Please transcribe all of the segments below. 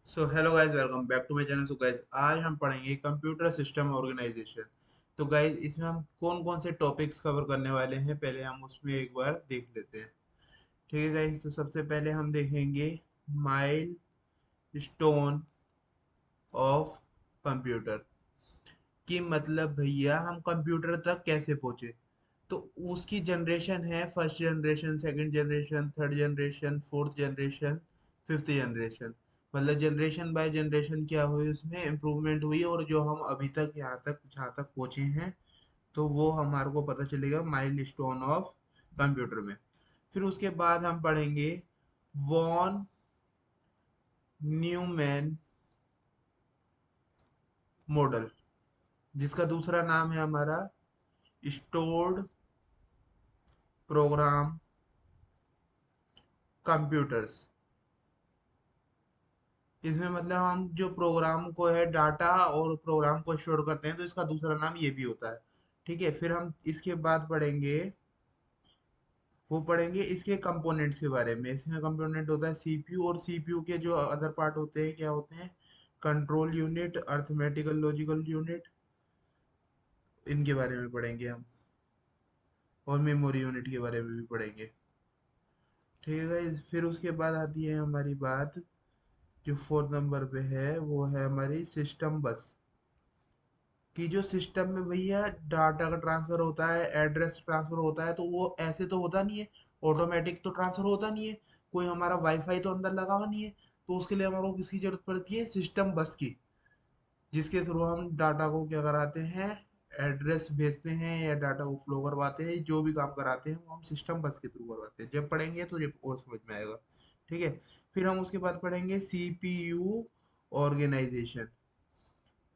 So hello guys, welcome back to my channel. So guys, आज हम पढ़ेंगे computer system organisation. तो गाइस, इसमें हम कौन कौन से टॉपिक्स कवर करने वाले हैं, पहले हम उसमें एक बार देख लेते हैं। ठीक है गाइस, तो सबसे पहले हम देखेंगे माइल स्टोन ऑफ कंप्यूटर। कि मतलब भैया हम कंप्यूटर तक कैसे पहुंचे। तो उसकी जनरेशन है first generation, second generation, third generation, fourth generation, fifth generation. मतलब जनरेशन बाय जनरेशन क्या हुई, उसमें इम्प्रूवमेंट हुई, और जो हम अभी तक यहाँ तक जहाँ तक पहुँचे हैं, तो वो हमारे को पता चलेगा माइल स्टोन ऑफ कंप्यूटर में। फिर उसके बाद हम पढ़ेंगे वॉन न्यूमैन मॉडल, जिसका दूसरा नाम है हमारा स्टोर्ड प्रोग्राम कंप्यूटर्स। इसमें मतलब हम जो प्रोग्राम को है डाटा और प्रोग्राम को स्टोर करते हैं, तो इसका दूसरा नाम ये भी होता है। ठीक है, फिर हम इसके बाद पढ़ेंगे, वो पढ़ेंगे इसके कंपोनेंट्स के बारे में। इसमें कंपोनेंट होता है सीपीयू, और सीपीयू के जो अदर पार्ट होते हैं क्या होते हैं, control unit, arithmetical logical unit, इनके बारे में पढ़ेंगे हम। और मेमोरी यूनिट के बारे में भी पढ़ेंगे। ठीक है guys? फिर उसके बाद आती है हमारी बात, जो फोर्थ नंबर पे है, वो है हमारी सिस्टम बस। कि जो सिस्टम में भैया डाटा का ट्रांसफर होता है, एड्रेस ट्रांसफर होता है, तो वो ऐसे तो होता नहीं है, ऑटोमेटिक तो ट्रांसफर होता नहीं है। कोई हमारा वाईफाई तो अंदर लगा हुआ नहीं है। तो उसके लिए हमारे को किसकी जरूरत पड़ती है, सिस्टम बस की। जिसके थ्रू हम डाटा को क्या कराते हैं, एड्रेस भेजते हैं या डाटा को फ्लो करवाते हैं, जो भी काम कराते हैं वो हम सिस्टम बस के थ्रू करवाते हैं। जब पढ़ेंगे तो जब और समझ में आएगा। ठीक है, फिर हम उसके बाद पढ़ेंगे सीपीयू ऑर्गेनाइजेशन।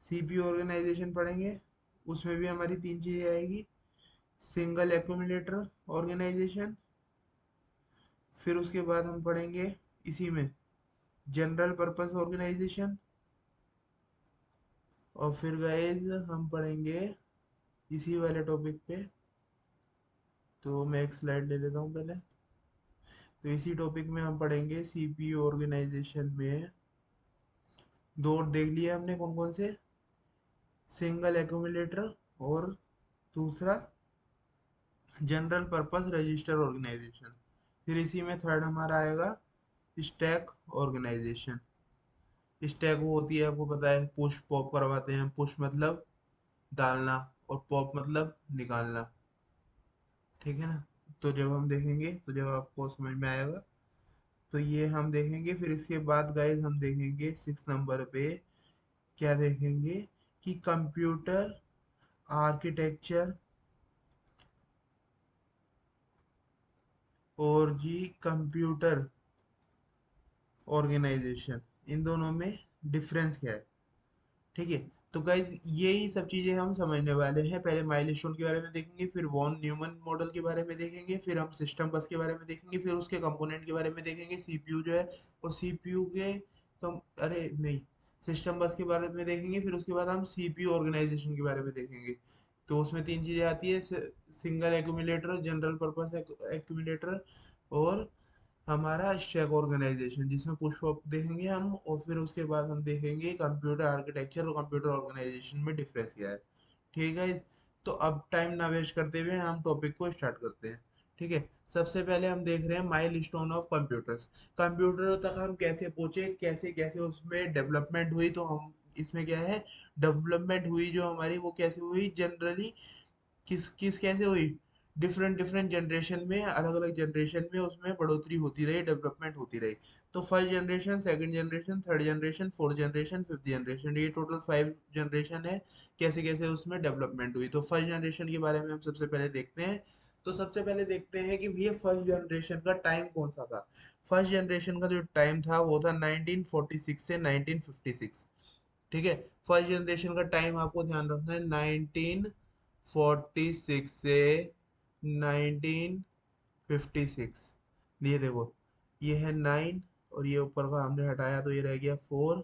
सीपीयू ऑर्गेनाइजेशन पढ़ेंगे, उसमें भी हमारी तीन चीजें आएगी। सिंगल एक्यूमुलेटर ऑर्गेनाइजेशन, फिर उसके बाद हम पढ़ेंगे इसी में जनरल पर्पस ऑर्गेनाइजेशन, और फिर गाइस हम पढ़ेंगे इसी वाले टॉपिक पे। तो मैं एक स्लाइड ले लेता हूँ पहले। तो इसी टॉपिक में हम पढ़ेंगे सीपीयू ऑर्गेनाइजेशन में दो और देख लिए हमने, कौन कौन से, सिंगल एक्यूमुलेटर और दूसरा जनरल पर्पस रजिस्टर ऑर्गेनाइजेशन। फिर इसी में थर्ड हमारा आएगा स्टैक ऑर्गेनाइजेशन। स्टैक वो होती है, आपको पता है, पुश पॉप करवाते हैं। पुश मतलब डालना, और पॉप मतलब निकालना। ठीक है ना। तो जब हम देखेंगे तो जब आपको समझ में आएगा, तो ये हम देखेंगे। फिर इसके बाद गाइज हम देखेंगे सिक्स नंबर पे, क्या देखेंगे, कि कंप्यूटर आर्किटेक्चर और जी कंप्यूटर ऑर्गेनाइजेशन, इन दोनों में डिफरेंस क्या है। ठीक है, तो गाइज यही सब चीजें हम समझने वाले हैं। पहले माइलस्टोन के बारे में देखेंगे, फिर वॉन न्यूमन मॉडल के बारे में देखेंगे, फिर हम सिस्टम बस के बारे में देखेंगे, फिर उसके कंपोनेंट के बारे में देखेंगे, सीपीयू जो है, और सीपीयू के कम, अरे नहीं, सिस्टम बस के बारे में देखेंगे। फिर उसके बाद हम सीपीयू ऑर्गेनाइजेशन के बारे में देखेंगे। तो उसमें तीन चीजें आती है, single accumulator, general purpose accumulator, और हमारा स्टैक ऑर्गेनाइजेशन, जिसमें पुश पॉप देखेंगे हम। और फिर उसके बाद हम देखेंगे कंप्यूटर आर्किटेक्चर और कंप्यूटर ऑर्गेनाइजेशन में डिफरेंस क्या है। ठीक है, तो अब टाइम ना वेस्ट करते हुए हम टॉपिक को स्टार्ट करते हैं। ठीक है, सबसे पहले हम देख रहे हैं mile stone of computers. Computer तक हम कैसे पहुंचे, कैसे कैसे उसमें डेवलपमेंट हुई। तो हम इसमें क्या है, डेवलपमेंट हुई जो हमारी, वो कैसे हुई जनरली, किस किस कैसे हुई, डिफरेंट डिफरेंट जनरेशन में, अलग अलग जनरेशन में उसमें बढ़ोतरी होती रही, डेवलपमेंट होती रही। तो first generation, second generation, third generation, fourth generation, fifth generation, ये टोटल फाइव जनरेशन है। कैसे कैसे उसमें डेवलपमेंट हुई, तो फर्स्ट जनरेशन के बारे में हम सबसे पहले देखते हैं। तो सबसे पहले देखते हैं कि भैया फर्स्ट जनरेशन का टाइम कौन सा था। फर्स्ट जनरेशन का जो टाइम था वो था 1946 से 1956। ठीक है, फर्स्ट जनरेशन का टाइम आपको ध्यान रखना है, 1946 से 1956। ये देखो, ये है 9, और ये ऊपर का हमने हटाया तो ये रह गया 4।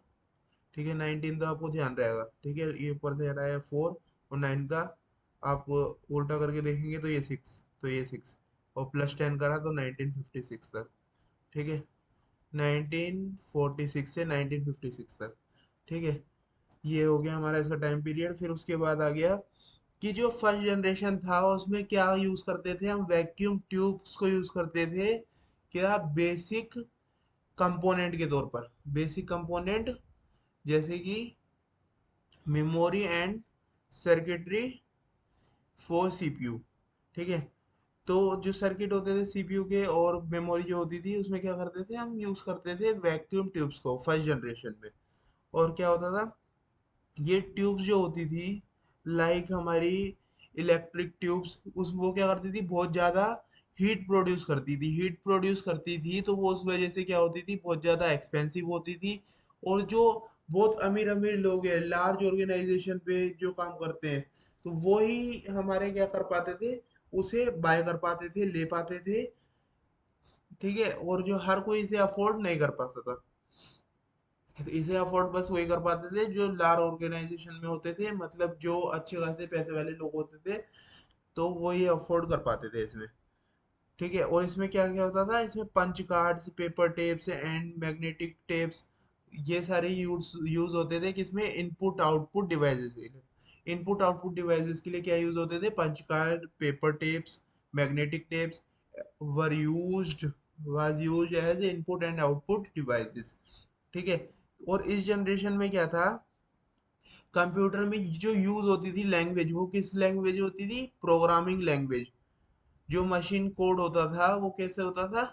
ठीक है, 19 तो आपको ध्यान रहेगा। ठीक है, ये ऊपर से हटाया 4, और 9 का आप उल्टा करके देखेंगे तो ये 6, तो ये 6, और प्लस 10 करा तो 1956 तक। ठीक है, 1946 से 1956 तक। ठीक है, ये हो गया हमारा इसका टाइम पीरियड। फिर उसके बाद आ गया कि जो फर्स्ट जनरेशन था उसमें क्या यूज करते थे हम, वैक्यूम ट्यूब्स को यूज करते थे, क्या बेसिक कंपोनेंट के तौर पर। बेसिक कंपोनेंट जैसे कि memory and circuitry for CPU. ठीक है, तो जो सर्किट होते थे सीपीयू के और मेमोरी जो होती थी उसमें क्या करते थे हम, यूज करते थे वैक्यूम ट्यूब्स को फर्स्ट जनरेशन में। और क्या होता था, ये ट्यूब्स जो होती थी लाइक हमारी इलेक्ट्रिक ट्यूब्स, उस वो क्या करती थी, बहुत ज़्यादा हीट प्रोड्यूस करती थी। हीट प्रोड्यूस करती थी तो वो उस वजह से क्या होती थी, बहुत ज़्यादा एक्सपेंसिव होती थी। और जो बहुत अमीर अमीर लोग हैं, लार्ज ऑर्गेनाइजेशन पे जो काम करते हैं, तो वो ही हमारे क्या कर पाते थे, उसे बाय कर पाते थे, ले पाते थे। ठीक है, और जो हर कोई इसे अफोर्ड नहीं कर पाता था, तो इसे अफोर्ड बस वही कर पाते थे जो लार्ज ऑर्गेनाइजेशन में होते थे, मतलब जो अच्छे खासे पैसे वाले लोग होते थे, तो वो ये अफोर्ड कर पाते थे इसमें। ठीक है, और इसमें क्या क्या होता था, इसमें punch cards, paper tapes and magnetic tapes, ये सारे यूज यूज होते थे किसमें, इनपुट आउटपुट डिवाइसेस के लिए। इनपुट आउटपुट डिवाइसेस के लिए क्या यूज होते थे, punch card, paper tapes, magnetic tapes were used was used as input and output devices. ठीक है, और इस जनरेशन में क्या था, कंप्यूटर में जो यूज होती थी लैंग्वेज, वो किस लैंग्वेज होती थी, प्रोग्रामिंग लैंग्वेज। जो मशीन कोड होता था वो कैसे होता था,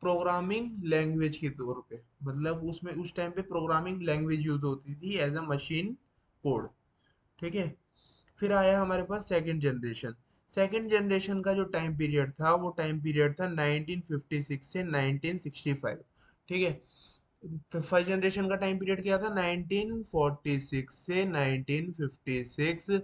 प्रोग्रामिंग लैंग्वेज के तौर पे, मतलब उसमें उस टाइम पे प्रोग्रामिंग लैंग्वेज यूज होती थी एज अ मशीन कोड। ठीक है, फिर आया हमारे पास सेकंड जनरेशन। सेकंड जनरेशन का जो टाइम पीरियड था वो टाइम पीरियड था 1956 से 1965। ठीक है, फर्स्ट जनरेशन का टाइम पीरियड क्या था, 1946 से 1956।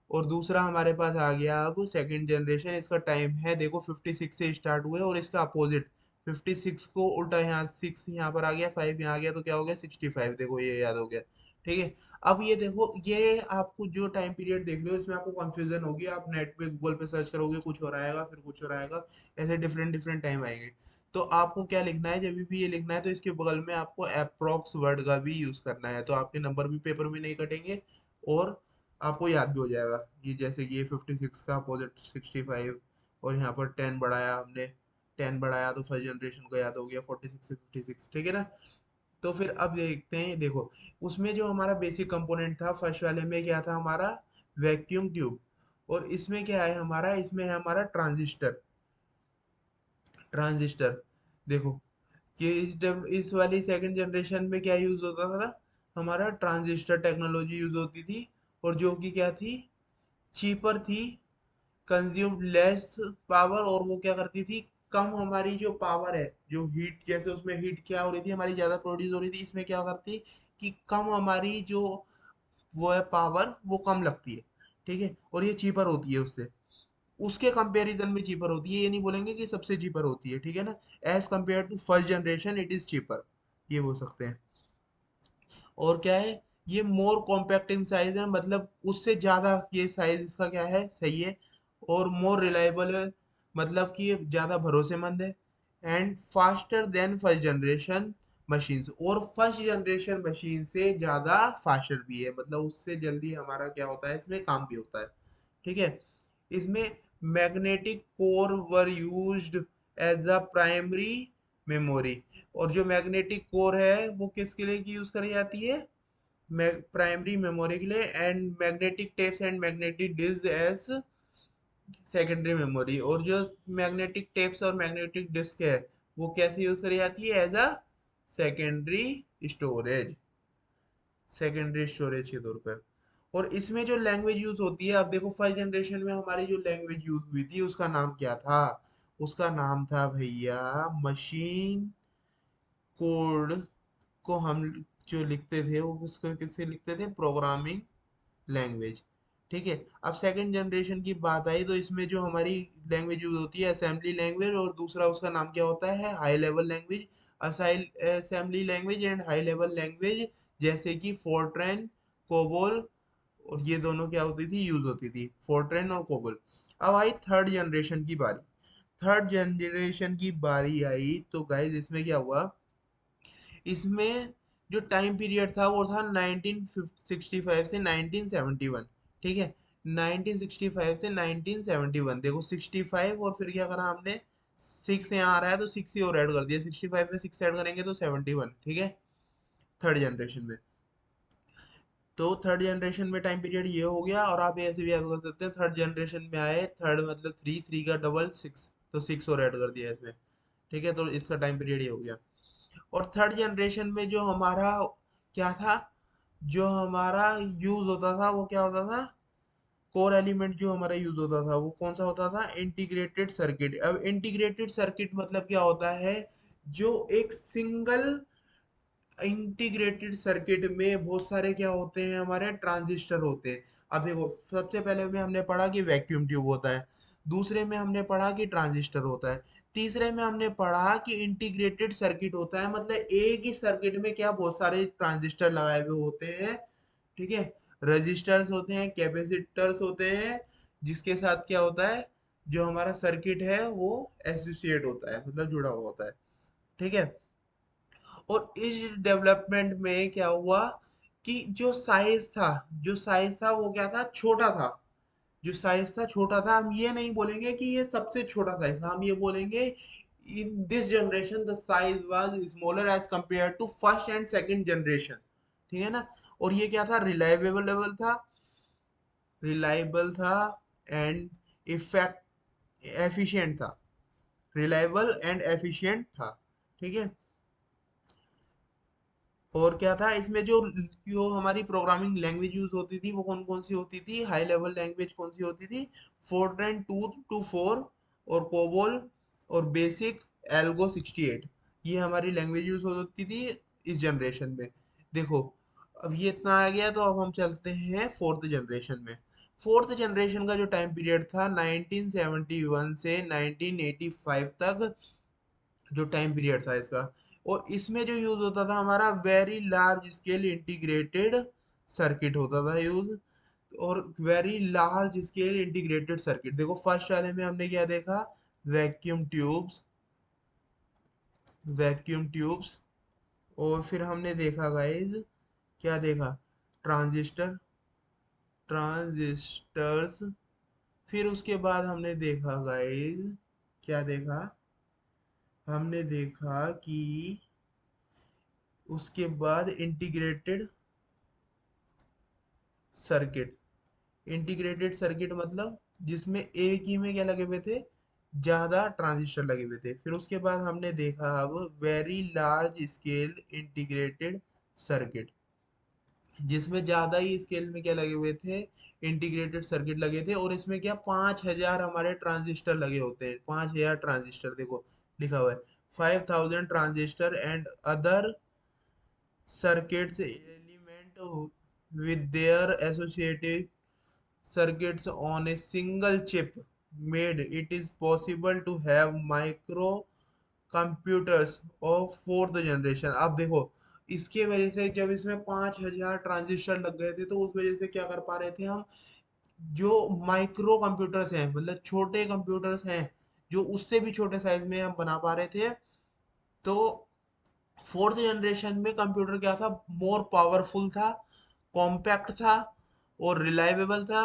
और दूसरा हमारे पास आ गया अब सेकंड जनरेशन, इसका टाइम है देखो 56 से स्टार्ट हुए और इसका अपोजिट 56 को उल्टा, यहाँ 6 यहाँ पर आ गया, 5 यहाँ आ गया, तो क्या हो गया 65। देखो ये याद हो गया। ठीक है, अब ये देखो, ये आपको जो टाइम पीरियड देख रहे हो इसमें आपको कंफ्यूजन होगी, आप नेट पे गूगल पे सर्च करोगे कुछ हो रहा है, फिर कुछ हो रहा है, ऐसे डिफरेंट डिफरेंट टाइम आएंगे। तो आपको क्या लिखना है, जब भी ये लिखना है तो इसके बगल में आपको अप्रोक्स वर्ड का भी यूज करना है, तो आपके नंबर भी पेपर में नहीं कटेंगे और आपको याद भी हो जाएगा। कि जैसे कि ये 56 का अपोजिट 65, और यहाँ पर 10 बढ़ाया हमने, 10 बढ़ाया तो फर्स्ट जनरेशन को याद हो गया 46 से 56। ठीक है ना, तो फिर अब देखते हैं, देखो उसमें जो हमारा बेसिक कंपोनेंट था फर्स्ट वाले में क्या था हमारा, वैक्यूम ट्यूब। और इसमें क्या है हमारा, इसमें है हमारा ट्रांजिस्टर। ट्रांजिस्टर देखो कि इस वाली सेकंड जनरेशन में क्या यूज होता था, हमारा ट्रांजिस्टर टेक्नोलॉजी यूज होती थी। और जो कि क्या थी, चीपर थी, कंज्यूम लेस पावर, और वो क्या करती थी, कम हमारी जो पावर है, जो हीट, जैसे उसमें हीट क्या हो रही थी हमारी, ज्यादा प्रोड्यूस हो रही थी, इसमें क्या करती कि कम हमारी जो वो है पावर, वो कम लगती है। ठीक है, और ये चीपर होती है उससे, उसके कंपैरिजन में चीपर होती है, ये नहीं बोलेंगे कि सबसे चीपर होती है। ठीक है ना, as compare to first generation it is cheaper, ये बोल सकते हैं। और क्या है, ये मोर कॉम्पैक्ट इन साइज है, मतलब उससे ज्यादा ये साइज इसका क्या है, सही है। और मोर रिलायबल है, मतलब कि ये ज्यादा भरोसेमंद है। And faster than first generation machines, और फर्स्ट जनरेशन मशीन से ज्यादा फास्टर भी है, मतलब उससे जल्दी हमारा क्या होता है, इसमें काम भी होता है। ठीक है, इसमें magnetic core were used as a primary memory. और जो मैग्नेटिक कोर है वो किसके लिए यूज करी जाती है, प्राइमरी मेमोरी के लिए, and magnetic tapes and magnetic disk as secondary memory. और जो मैग्नेटिक टेप्स और मैग्नेटिक डिस्क है वो कैसे यूज करी जाती है, as a secondary storage, secondary storage के तौर पर। और इसमें जो लैंग्वेज यूज होती है, अब देखो फर्स्ट जनरेशन में हमारी जो लैंग्वेज यूज हुई थी उसका नाम क्या था, उसका नाम था भैया मशीन कोड। को हम जो लिखते थे वो उसको किससे लिखते थे, प्रोग्रामिंग लैंग्वेज। ठीक है, अब सेकंड जनरेशन की बात आई तो इसमें जो हमारी लैंग्वेज यूज होती है असेंबली लैंग्वेज, और दूसरा उसका नाम क्या होता है, high level language. Assembly language and high level language, जैसे कि फोर्ट्रैन, कोबोल, और ये दोनों क्या होती थी, यूज होती थी, फोर्ट्रैन और कोबोल। अब आई थर्ड जनरेशन की बारी। थर्ड जनरेशन की बारी आई तो गाइज इसमें क्या हुआ, इसमें जो टाइम पीरियड था वो था 1965 से 1971। ठीक है, 1965 से 1971। देखो 65 और फिर क्या करा हमने, 6 यहाँ आ रहा है तो 6 ही और ऐड कर दिया, 65 में 6 ऐड करेंगे तो 71। ठीक है, थर्ड जनरेशन में। तो थर्ड जनरेशन में टाइम पीरियड ये हो गया, और आप ऐसे भी याद कर सकते हैं, थर्ड जनरेशन में आए, थर्ड मतलब थ्री, थ्री का डबल सिक्स, तो सिक्स और ऐड कर दिया इसमें। ठीक है, तो इसका टाइम पीरियड ये हो गया। और थर्ड जनरेशन में जो हमारा क्या था, जो हमारा यूज होता था वो क्या होता था, कोर एलिमेंट जो हमारा यूज होता था वो कौन सा होता था, इंटीग्रेटेड सर्किट। अब इंटीग्रेटेड सर्किट मतलब क्या होता है, जो एक सिंगल इंटीग्रेटेड सर्किट में बहुत सारे क्या होते हैं, हमारे ट्रांजिस्टर होते हैं। अब देखो सबसे पहले में हमने पढ़ा कि वैक्यूम ट्यूब होता है, दूसरे में हमने पढ़ा कि ट्रांजिस्टर होता है, तीसरे में हमने पढ़ा कि इंटीग्रेटेड सर्किट होता है, मतलब एक ही सर्किट में क्या बहुत सारे ट्रांजिस्टर लगाए हुए होते हैं। ठीक है, रजिस्टर्स होते हैं, कैपेसिटर्स होते हैं, जिसके साथ क्या होता है, जो हमारा सर्किट है वो एसोसिएट होता है, मतलब जुड़ा हुआ होता है। ठीक है, और इस डेवलपमेंट में क्या हुआ कि जो साइज था वो क्या था, छोटा था। जो साइज था छोटा था, हम ये नहीं बोलेंगे कि ये सबसे छोटा साइज था, हम ये बोलेंगे in this generation the size was smaller as compare to first and second generation. ठीक है ना, और ये क्या था, रिलायबल था एंड इफेक्ट एफिशिएंट था, रिलायबल एंड एफिशिएंट था। ठीक है, और क्या था इसमें, जो जो हमारी प्रोग्रामिंग लैंग्वेज यूज होती थी वो कौन कौन सी होती थी, हाई लेवल लैंग्वेज कौन सी होती थी, फोर्ट्रैन 224 और कोबोल और बेसिक एल्गो 68। ये हमारी लैंग्वेज यूज होती थी इस जनरेशन में। देखो अब ये इतना आ गया, तो अब हम चलते हैं फोर्थ जनरेशन में। फोर्थ जनरेशन का जो टाइम पीरियड था 1971 से 1985 तक, जो टाइम पीरियड था इसका, और इसमें जो यूज होता था हमारा very large scale integrated circuit होता था यूज। और very large scale integrated circuit, देखो फर्स्ट वाले में हमने क्या देखा, वैक्यूम ट्यूब्स, वैक्यूम ट्यूब्स, और फिर हमने देखा गाइस, क्या देखा, ट्रांजिस्टर, ट्रांजिस्टर्स। फिर उसके बाद हमने देखा गाइस, क्या देखा, हमने देखा कि उसके बाद इंटीग्रेटेड सर्किट। इंटीग्रेटेड सर्किट मतलब जिसमें एक ही में क्या लगे हुए थे, ज्यादा ट्रांजिस्टर लगे हुए थे। फिर उसके बाद हमने देखा अब very large scale integrated circuit, जिसमें ज्यादा ही स्केल में क्या लगे हुए थे, इंटीग्रेटेड सर्किट लगे थे, और इसमें क्या 5,000 हमारे ट्रांजिस्टर लगे होते हैं, 5,000 ट्रांजिस्टर, देखो लिखा हुआ है 5,000 transistor and other circuits element with their associated circuits on a single chip made it is possible to have micro computers of fourth generation। अब देखो इसके वजह से, जब इसमें 5,000 ट्रांजिस्टर लग गए थे तो उस वजह से क्या कर पा रहे थे हम, जो माइक्रो कंप्यूटर्स हैं, मतलब छोटे कंप्यूटर्स हैं, जो उससे भी छोटे साइज में हम बना पा रहे थे। तो फोर्थ जनरेशन में कंप्यूटर क्या था, मोर पावरफुल था, कॉम्पैक्ट था, और रिलायबल था,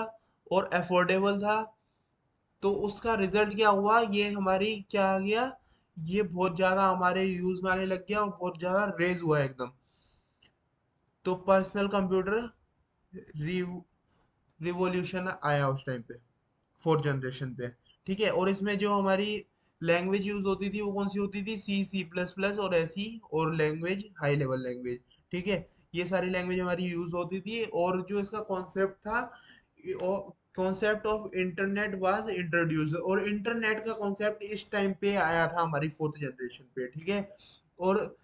और अफोर्डेबल था। तो उसका रिजल्ट क्या हुआ, ये हमारी क्या आ गया, ये बहुत ज्यादा हमारे यूज में आने लग गया और बहुत ज्यादा रेज हुआ एकदम। तो पर्सनल कंप्यूटर रिवॉल्यूशन आया उस टाइम पे, फोर्थ जनरेशन पे। ठीक है, और इसमें जो हमारी लैंग्वेज यूज होती थी वो कौन सी होती थी, सी, सी प्लस प्लस और ऐसी, और लैंग्वेज हाई लेवल लैंग्वेज। ठीक है, ये सारी लैंग्वेज हमारी यूज होती थी, और जो इसका कॉन्सेप्ट था, concept of internet was introduce, और इंटरनेट का कॉन्सेप्ट इस टाइम पे आया था हमारी फोर्थ जनरेशन पे। ठीक है, और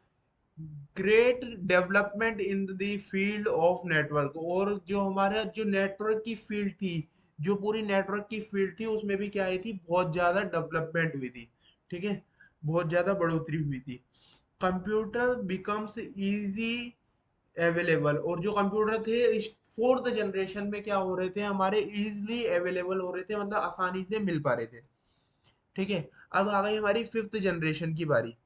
great development in the field of network, और जो हमारा जो नेटवर्क की फील्ड थी, जो पूरी नेटवर्क की फील्ड थी उसमें भी क्या आई थी, बहुत ज्यादा डेवलपमेंट हुई थी। ठीक है, बहुत ज्यादा बढ़ोतरी हुई थी। कंप्यूटर बिकम्स इजी अवेलेबल, और जो कंप्यूटर थे इस फोर्थ जनरेशन में क्या हो रहे थे, हमारे इजीली अवेलेबल हो रहे थे, मतलब आसानी से मिल पा रहे थे। ठीक है, अब आ गई हमारी फिफ्थ जनरेशन की बारी।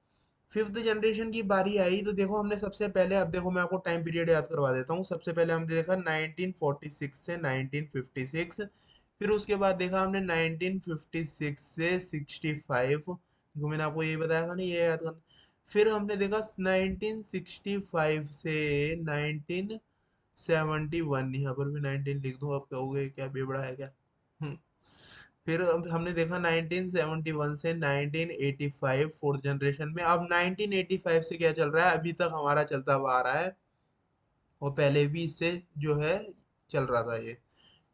फिफ्थ जनरेशन की बारी आई तो देखो हमने सबसे पहले, अब देखो मैं आपको टाइम पीरियड याद करवा देता हूँ। सबसे पहले हमने देखा 1946 से 1956, फिर उसके बाद देखा हमने 1956 से 65, देखो मैंने आपको यही बताया था ना, ये याद करना। फिर हमने देखा 1965 से 1971, यहाँ पर भी 19 लिख दूँ, अब कहोगे क्या बेबड़ा है क्या। फिर अब हमने देखा 1971 से 1985 फोर्थ जनरेशन में। अब 1985 से क्या चल रहा है, अभी तक हमारा चलता हुआ आ रहा है, और पहले भी इससे जो है चल रहा था ये।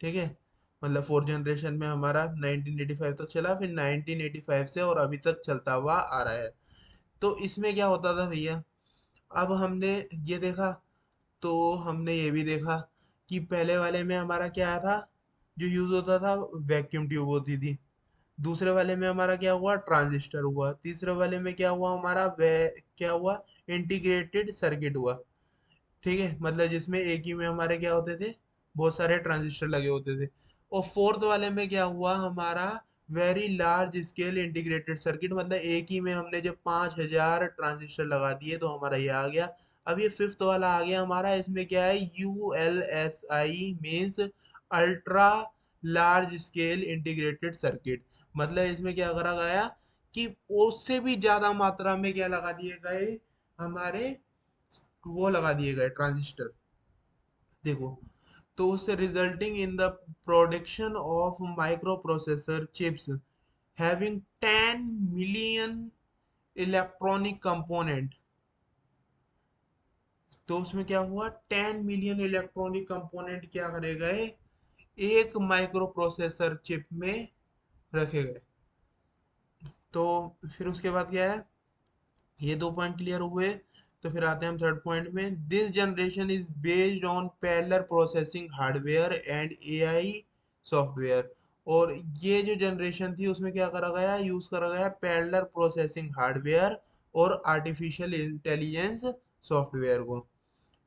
ठीक है, मतलब फोर्थ जनरेशन में हमारा 1985 तक चला, फिर 1985 से और अभी तक चलता हुआ आ रहा है। तो इसमें क्या होता था भैया, अब हमने ये देखा, तो हमने ये भी देखा कि पहले वाले में हमारा क्या था, जो यूज होता था वैक्यूम ट्यूब होती थी। दूसरे वाले में हमारा क्या हुआ, ट्रांजिस्टर हुआ। तीसरे वाले में क्या हुआ हमारा, वे क्या हुआ, इंटीग्रेटेड सर्किट हुआ। ठीक है, मतलब जिसमें एक ही में हमारे क्या होते थे, बहुत सारे ट्रांजिस्टर लगे होते थे। और फोर्थ वाले में क्या हुआ हमारा, very large scale integrated circuit, मतलब एक ही में हमने जब 5000 ट्रांजिस्टर लगा दिए तो हमारा ये आ गया। अब ये फिफ्थ वाला आ गया हमारा, इसमें क्या है, ULSI means ultra large scale integrated circuit. मतलब इसमें क्या करा गया कि उससे भी ज्यादा मात्रा में क्या लगा दिए गए, हमारे वो लगा दिए गए ट्रांजिस्टर। देखो, तो उससे resulting in the production of micro processor chips having 10 million electronic component. तो उसमें क्या हुआ, 10 मिलियन इलेक्ट्रॉनिक कंपोनेंट क्या करे गए, एक माइक्रो प्रोसेसर चिप में रखे गए। तो फिर उसके बाद क्या है, ये दो पॉइंट क्लियर हुए। तो फिर आते हैं हम थर्ड पॉइंट में, this generation is based on parallel processing hardware and AI software. और ये जो जनरेशन थी उसमें क्या करा गया, यूज करा गया पैरेलल प्रोसेसिंग हार्डवेयर और आर्टिफिशियल इंटेलिजेंस सॉफ्टवेयर को।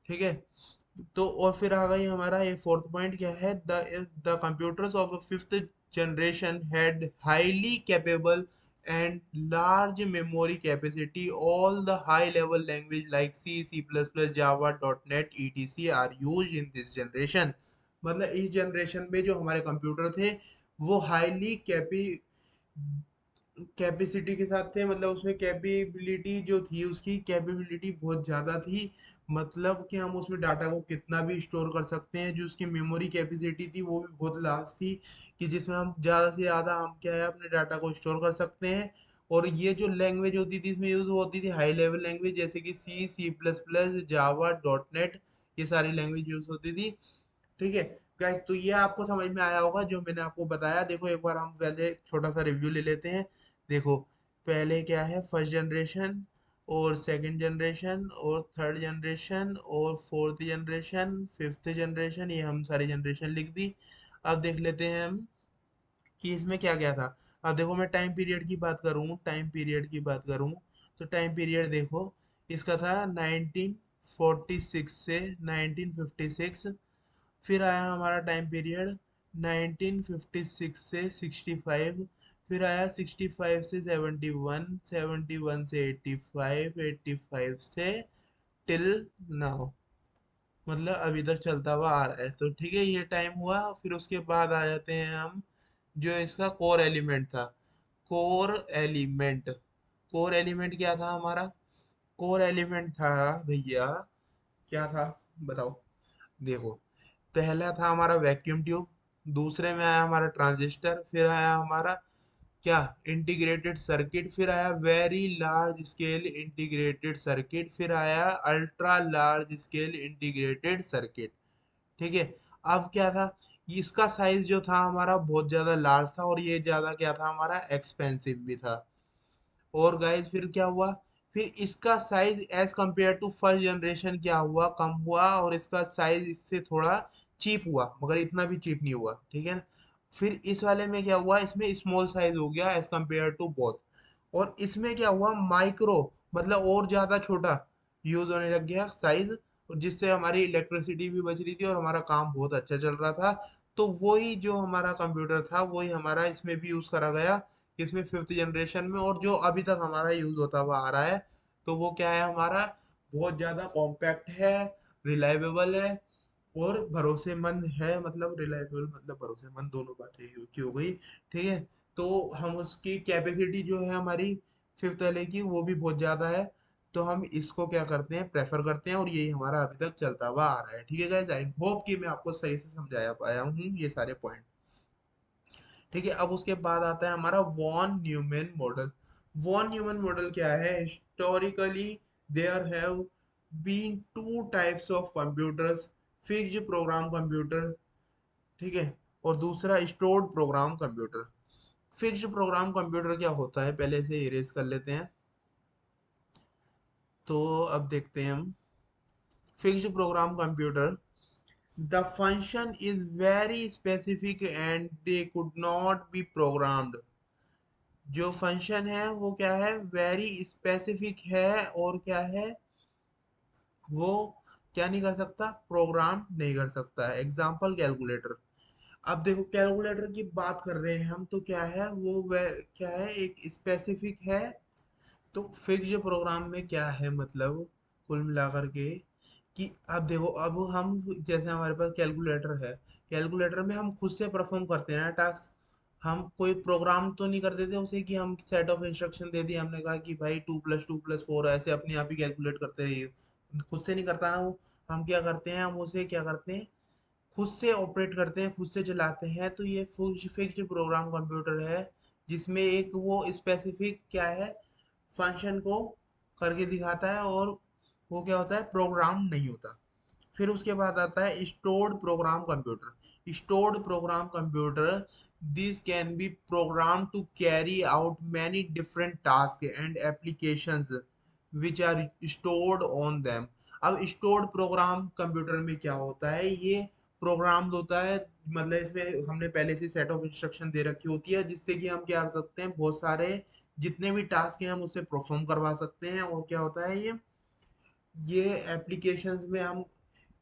ठीक है, तो और फिर आ गई हमारा ये फोर्थ पॉइंट क्या है, the computers of fifth generation had highly capable and large memory capacity. All the high level language like C, C++, Java, .NET, etc are used in this generation। मतलब इस जनरेशन में जो हमारे computer थे वो highly capacity के साथ थे, मतलब उसमें कैपेबिलिटी जो थी, उसकी कैपेबिलिटी बहुत ज़्यादा थी। मतलब कि हम उसमें डाटा को कितना भी स्टोर कर सकते हैं। जो उसकी मेमोरी कैपेसिटी थी वो भी बहुत लार्ज थी, कि जिसमें हम ज़्यादा से ज़्यादा हम क्या है अपने डाटा को स्टोर कर सकते हैं। और ये जो लैंग्वेज होती थी इसमें यूज होती थी हाई लेवल लैंग्वेज, जैसे कि C, C++, जावा, .NET, ये सारी लैंग्वेज यूज होती थी। ठीक है गाइस, तो ये आपको समझ में आया होगा जो मैंने आपको बताया। देखो एक बार हम पहले छोटा सा रिव्यू ले लेते हैं। देखो, पहले क्या है, फर्स्ट जनरेशन और सेकंड जनरेशन और थर्ड जनरेशन और फोर्थ जनरेशन, फिफ्थ जनरेशन, ये हम सारी जनरेशन लिख दी। अब देख लेते हैं हम कि इसमें क्या क्या था। अब देखो मैं टाइम पीरियड की बात करूँ, टाइम पीरियड की बात करूँ, तो टाइम पीरियड देखो इसका था 1946 से 1956। फिर आया हमारा टाइम पीरियड 1956 से 65। फिर आया 65 से 71, 71 से 85, 85 से टिल नाउ, मतलब अभी तक चलता हुआ आ रहा है। तो ठीक है, ये टाइम हुआ। फिर उसके बाद आ जाते हैं हम, जो इसका कोर एलिमेंट था। कोर एलिमेंट, कोर एलिमेंट क्या था हमारा, कोर एलिमेंट था भैया, क्या था बताओ। देखो, पहला था हमारा वैक्यूम ट्यूब, दूसरे में आया हमारा ट्रांजिस्टर, फिर आया हमारा क्या, इंटीग्रेटेड सर्किट, फिर आया very large scale integrated circuit, फिर आया ultra large scale integrated circuit. ठीक है, अब क्या था, इसका साइज जो था हमारा बहुत ज्यादा लार्ज था, और ये ज्यादा क्या था हमारा, एक्सपेंसिव भी था। और गाइस फिर क्या हुआ, फिर इसका size as compare to first generation क्या हुआ, कम हुआ, और इसका साइज इससे थोड़ा चीप हुआ, मगर इतना भी चीप नहीं हुआ। ठीक है ना। फिर इस वाले में क्या हुआ, इसमें स्मॉल साइज हो गया एज कंपेयर टू बोथ। और इसमें क्या हुआ, माइक्रो, मतलब और ज्यादा छोटा यूज होने लग गया साइज, जिससे हमारी इलेक्ट्रिसिटी भी बच रही थी और हमारा काम बहुत अच्छा चल रहा था। तो वही जो हमारा कंप्यूटर था वही हमारा इसमें भी यूज करा गया, इसमें फिफ्थ जनरेशन में, और जो अभी तक हमारा यूज होता हुआ आ रहा है तो वो क्या है हमारा, बहुत ज़्यादा कॉम्पैक्ट है, रिलायबल है और भरोसेमंद है। मतलब रिलायबल मतलब भरोसेमंद, दोनों बातें की हो गई। ठीक है, तो हम उसकी कैपेसिटी जो है हमारी फिफ्थ वाले की वो भी बहुत ज़्यादा है। तो हम इसको क्या करते हैं, प्रेफर करते हैं, और यही हमारा अभी तक चलता हुआ आ रहा है। ठीक है गाइस, आई होप कि मैं आपको सही से समझाया पाया हूँ ये सारे पॉइंट। ठीक है, अब उसके बाद आता है हमारा von Neumann model. Von Neumann model क्या है? Historically there have been two types of computers, fixed program computer, ठीक है, और दूसरा stored program computer. Fixed program computer क्या होता है, पहले से इरेज कर लेते हैं। तो अब देखते हैं हम fixed program computer. The function is very specific and they could not be programmed। जो फंक्शन है वो क्या है, वेरी स्पेसिफिक है, और क्या है वो क्या नहीं कर सकता, प्रोग्राम नहीं कर सकता है। Example calculator. अब देखो कैलकुलेटर की बात कर रहे हैं हम, तो क्या है वो क्या है, एक स्पेसिफिक है। तो फिक्स्ड प्रोग्राम में क्या है मतलब, कुल मिलाकर के कि अब देखो, अब हम जैसे हमारे पास कैलकुलेटर है, कैलकुलेटर में हम खुद से परफॉर्म करते हैं ना टास्क। हम कोई प्रोग्राम तो नहीं कर देते उसे कि हम सेट ऑफ इंस्ट्रक्शन दे दिए, हमने कहा कि भाई 2+2+4 ऐसे अपने आप ही कैलकुलेट करते रहिए, खुद से नहीं करता ना वो। हम क्या करते हैं, हम उसे क्या करते हैं, खुद से ऑपरेट करते हैं, खुद से चलाते हैं। तो ये फिक्स्ड प्रोग्राम कंप्यूटर है, जिसमें एक वो स्पेसिफिक क्या है, फंक्शन को करके दिखाता है, और वो क्या होता है, प्रोग्राम नहीं होता। फिर उसके बाद आता है stored program computer. Stored program computer, this can be program to carry out many different task and applications which are stored on them. अब स्टोर्ड प्रोग्राम कंप्यूटर में क्या होता है, ये प्रोग्राम होता है, मतलब इसमें हमने पहले से सेट ऑफ इंस्ट्रक्शन दे रखी होती है, जिससे कि हम क्या कर सकते हैं, बहुत सारे जितने भी टास्क हैं हम उससे परफॉर्म करवा सकते हैं। और क्या होता है ये एप्लीकेशंस में हम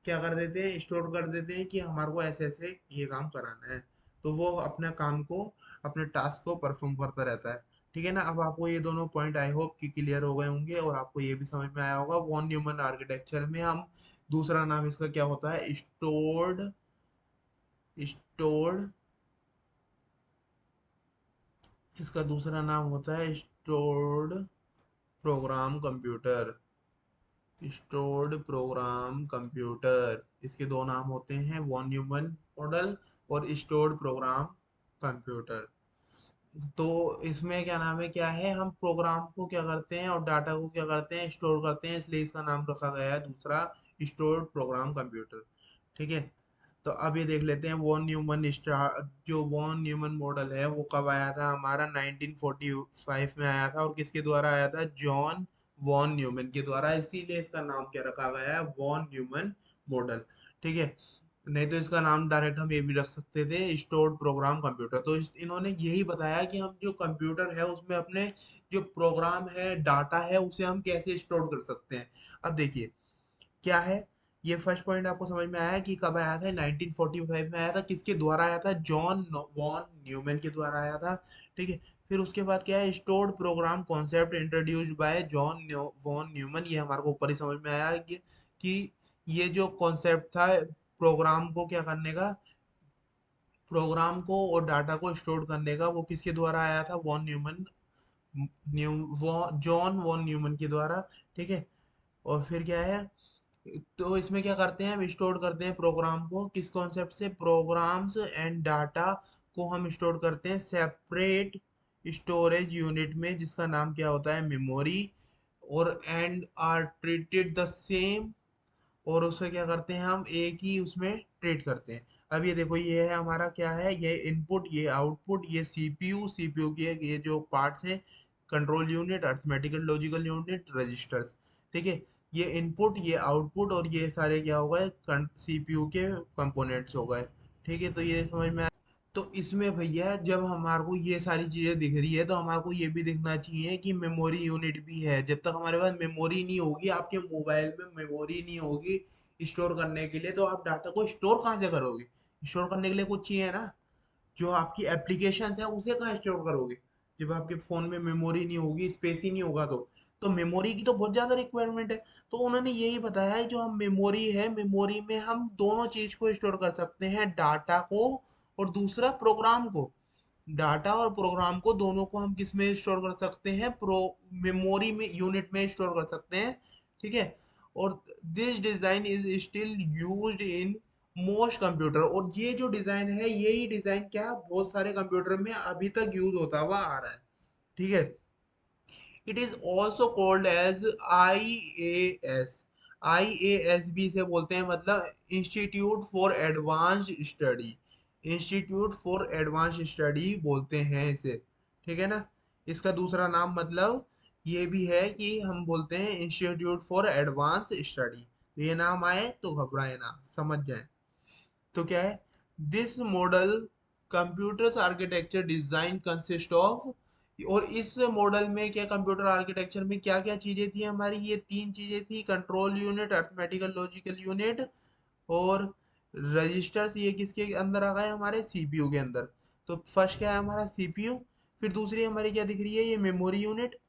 क्या कर देते हैं, स्टोर कर देते हैं कि हमारे को ऐसे ऐसे ये काम कराना है। तो वो अपने काम को, अपने टास्क को परफॉर्म करता रहता है। ठीक है ना, अब आपको ये दोनों पॉइंट आई होप कि क्लियर हो गए होंगे, और आपको ये भी समझ में आया होगा वॉन न्यूमन आर्किटेक्चर में हम, दूसरा नाम इसका क्या होता है, स्टोर्ड स्टोर्ड इसका दूसरा नाम होता है stored program computer. Stored program computer, इसके दो नाम होते हैं, वॉन न्यूमन मॉडल और स्टोर्ड प्रोग्राम कंप्यूटर। तो इसमें क्या नाम है, क्या है, हम प्रोग्राम को क्या करते हैं और डाटा को क्या करते हैं, स्टोर करते हैं, इसलिए इसका नाम रखा गया है दूसरा, स्टोर्ड प्रोग्राम कंप्यूटर। ठीक है, तो अब ये देख लेते हैं वॉन न्यूमन स्टार, जो वॉन न्यूमन मॉडल है वो कब आया था हमारा, 1945 में आया था, और किसके द्वारा आया था, जॉन वॉन न्यूमन के द्वारा, इसीलिए इसका नाम क्या रखा गया है, वॉन न्यूमन मॉडल। ठीक है, नहीं तो इसका नाम डायरेक्ट हम ये भी रख सकते थे, स्टोर्ड प्रोग्राम कंप्यूटर। तो इन्होंने यही बताया कि हम जो कंप्यूटर है उसमें अपने जो प्रोग्राम है, डाटा है, उसे हम कैसे स्टोर कर सकते हैं। अब देखिए क्या है, ये फर्स्ट पॉइंट आपको समझ में आया कि कब आया था, 1945 में आया था, किसके द्वारा आया था, जॉन वॉन न्यूमैन के द्वारा आया था। ठीक है, फिर उसके बाद क्या है, stored program concept introduced by John von Neumann, ये हमारे को ऊपर ही समझ में आया कि ये जो कॉन्सेप्ट था प्रोग्राम को क्या करने का, प्रोग्राम को और डाटा को स्टोर करने का, वो किसके द्वारा आया था, von Neumann, John von Neumann के द्वारा। ठीक है, और फिर क्या है, तो इसमें क्या करते हैं, हम स्टोर करते हैं प्रोग्राम को, किस कॉन्सेप्ट से, प्रोग्राम्स एंड डाटा को हम स्टोर करते हैं सेपरेट स्टोरेज यूनिट में, जिसका नाम क्या होता है, मेमोरी, और and are treated the same, और उसे क्या करते हैं, हम एक ही उसमें ट्रीट करते हैं। अब ये देखो, ये है हमारा क्या है, ये इनपुट, ये आउटपुट, ये सीपीयू, सीपीयू के ये जो पार्ट्स हैं, control unit, arithmetical logical unit, registers. ठीक है, ये इनपुट, ये आउटपुट, और ये सारे क्या हो गए, सीपीयू के कंपोनेंट्स हो गए। ठीक है, तो ये समझ में, तो इसमें भैया जब हमारे को ये सारी चीजें दिख रही है, तो हमारे को ये भी दिखना चाहिए कि मेमोरी यूनिट भी है। जब तक हमारे पास मेमोरी नहीं होगी, आपके मोबाइल में मेमोरी नहीं होगी स्टोर करने के लिए, तो आप डाटा को स्टोर कहाँ से करोगे, स्टोर करने के लिए कुछ चाहिए ना, जो आपकी एप्लीकेशन है उसे कहाँ स्टोर करोगे, जब आपके फोन में मेमोरी नहीं होगी, स्पेस ही नहीं होगा। तो मेमोरी की तो बहुत ज्यादा रिक्वायरमेंट है। तो उन्होंने यही बताया है जो हम मेमोरी है, मेमोरी में हम दोनों चीज को स्टोर कर सकते हैं, डाटा को और दूसरा प्रोग्राम को। डाटा और प्रोग्राम को दोनों को हम किस में स्टोर कर सकते हैं, प्रो मेमोरी में, यूनिट में स्टोर कर सकते हैं। ठीक है। और this design is still used in most computer, और ये जो डिजाइन है, यही डिजाइन क्या बहुत सारे कंप्यूटर में अभी तक यूज होता हुआ आ रहा है। ठीक है। It is also called as IAS। IAS भी इसे बोलते हैं, मतलब Institute for Advance Study. Institute for Advance Study बोलते हैं इसे। ठीक है ना। इसका दूसरा नाम मतलब ये भी है कि हम बोलते हैं इंस्टीट्यूट फॉर एडवांस स्टडी। ये नाम आए तो घबराए ना, समझ जाए। तो क्या है, this model computers architecture design consist of, और इस मॉडल में क्या, कंप्यूटर आर्किटेक्चर में क्या क्या चीजें थी हमारी, ये तीन चीजें थी, control unit, arithmetical logical unit और रजिस्टर्स। ये किसके अंदर आ गए, हमारे सीपीयू के अंदर। तो फर्स्ट क्या है हमारा, सीपीयू। फिर दूसरी हमारी क्या दिख रही है, ये मेमोरी यूनिट।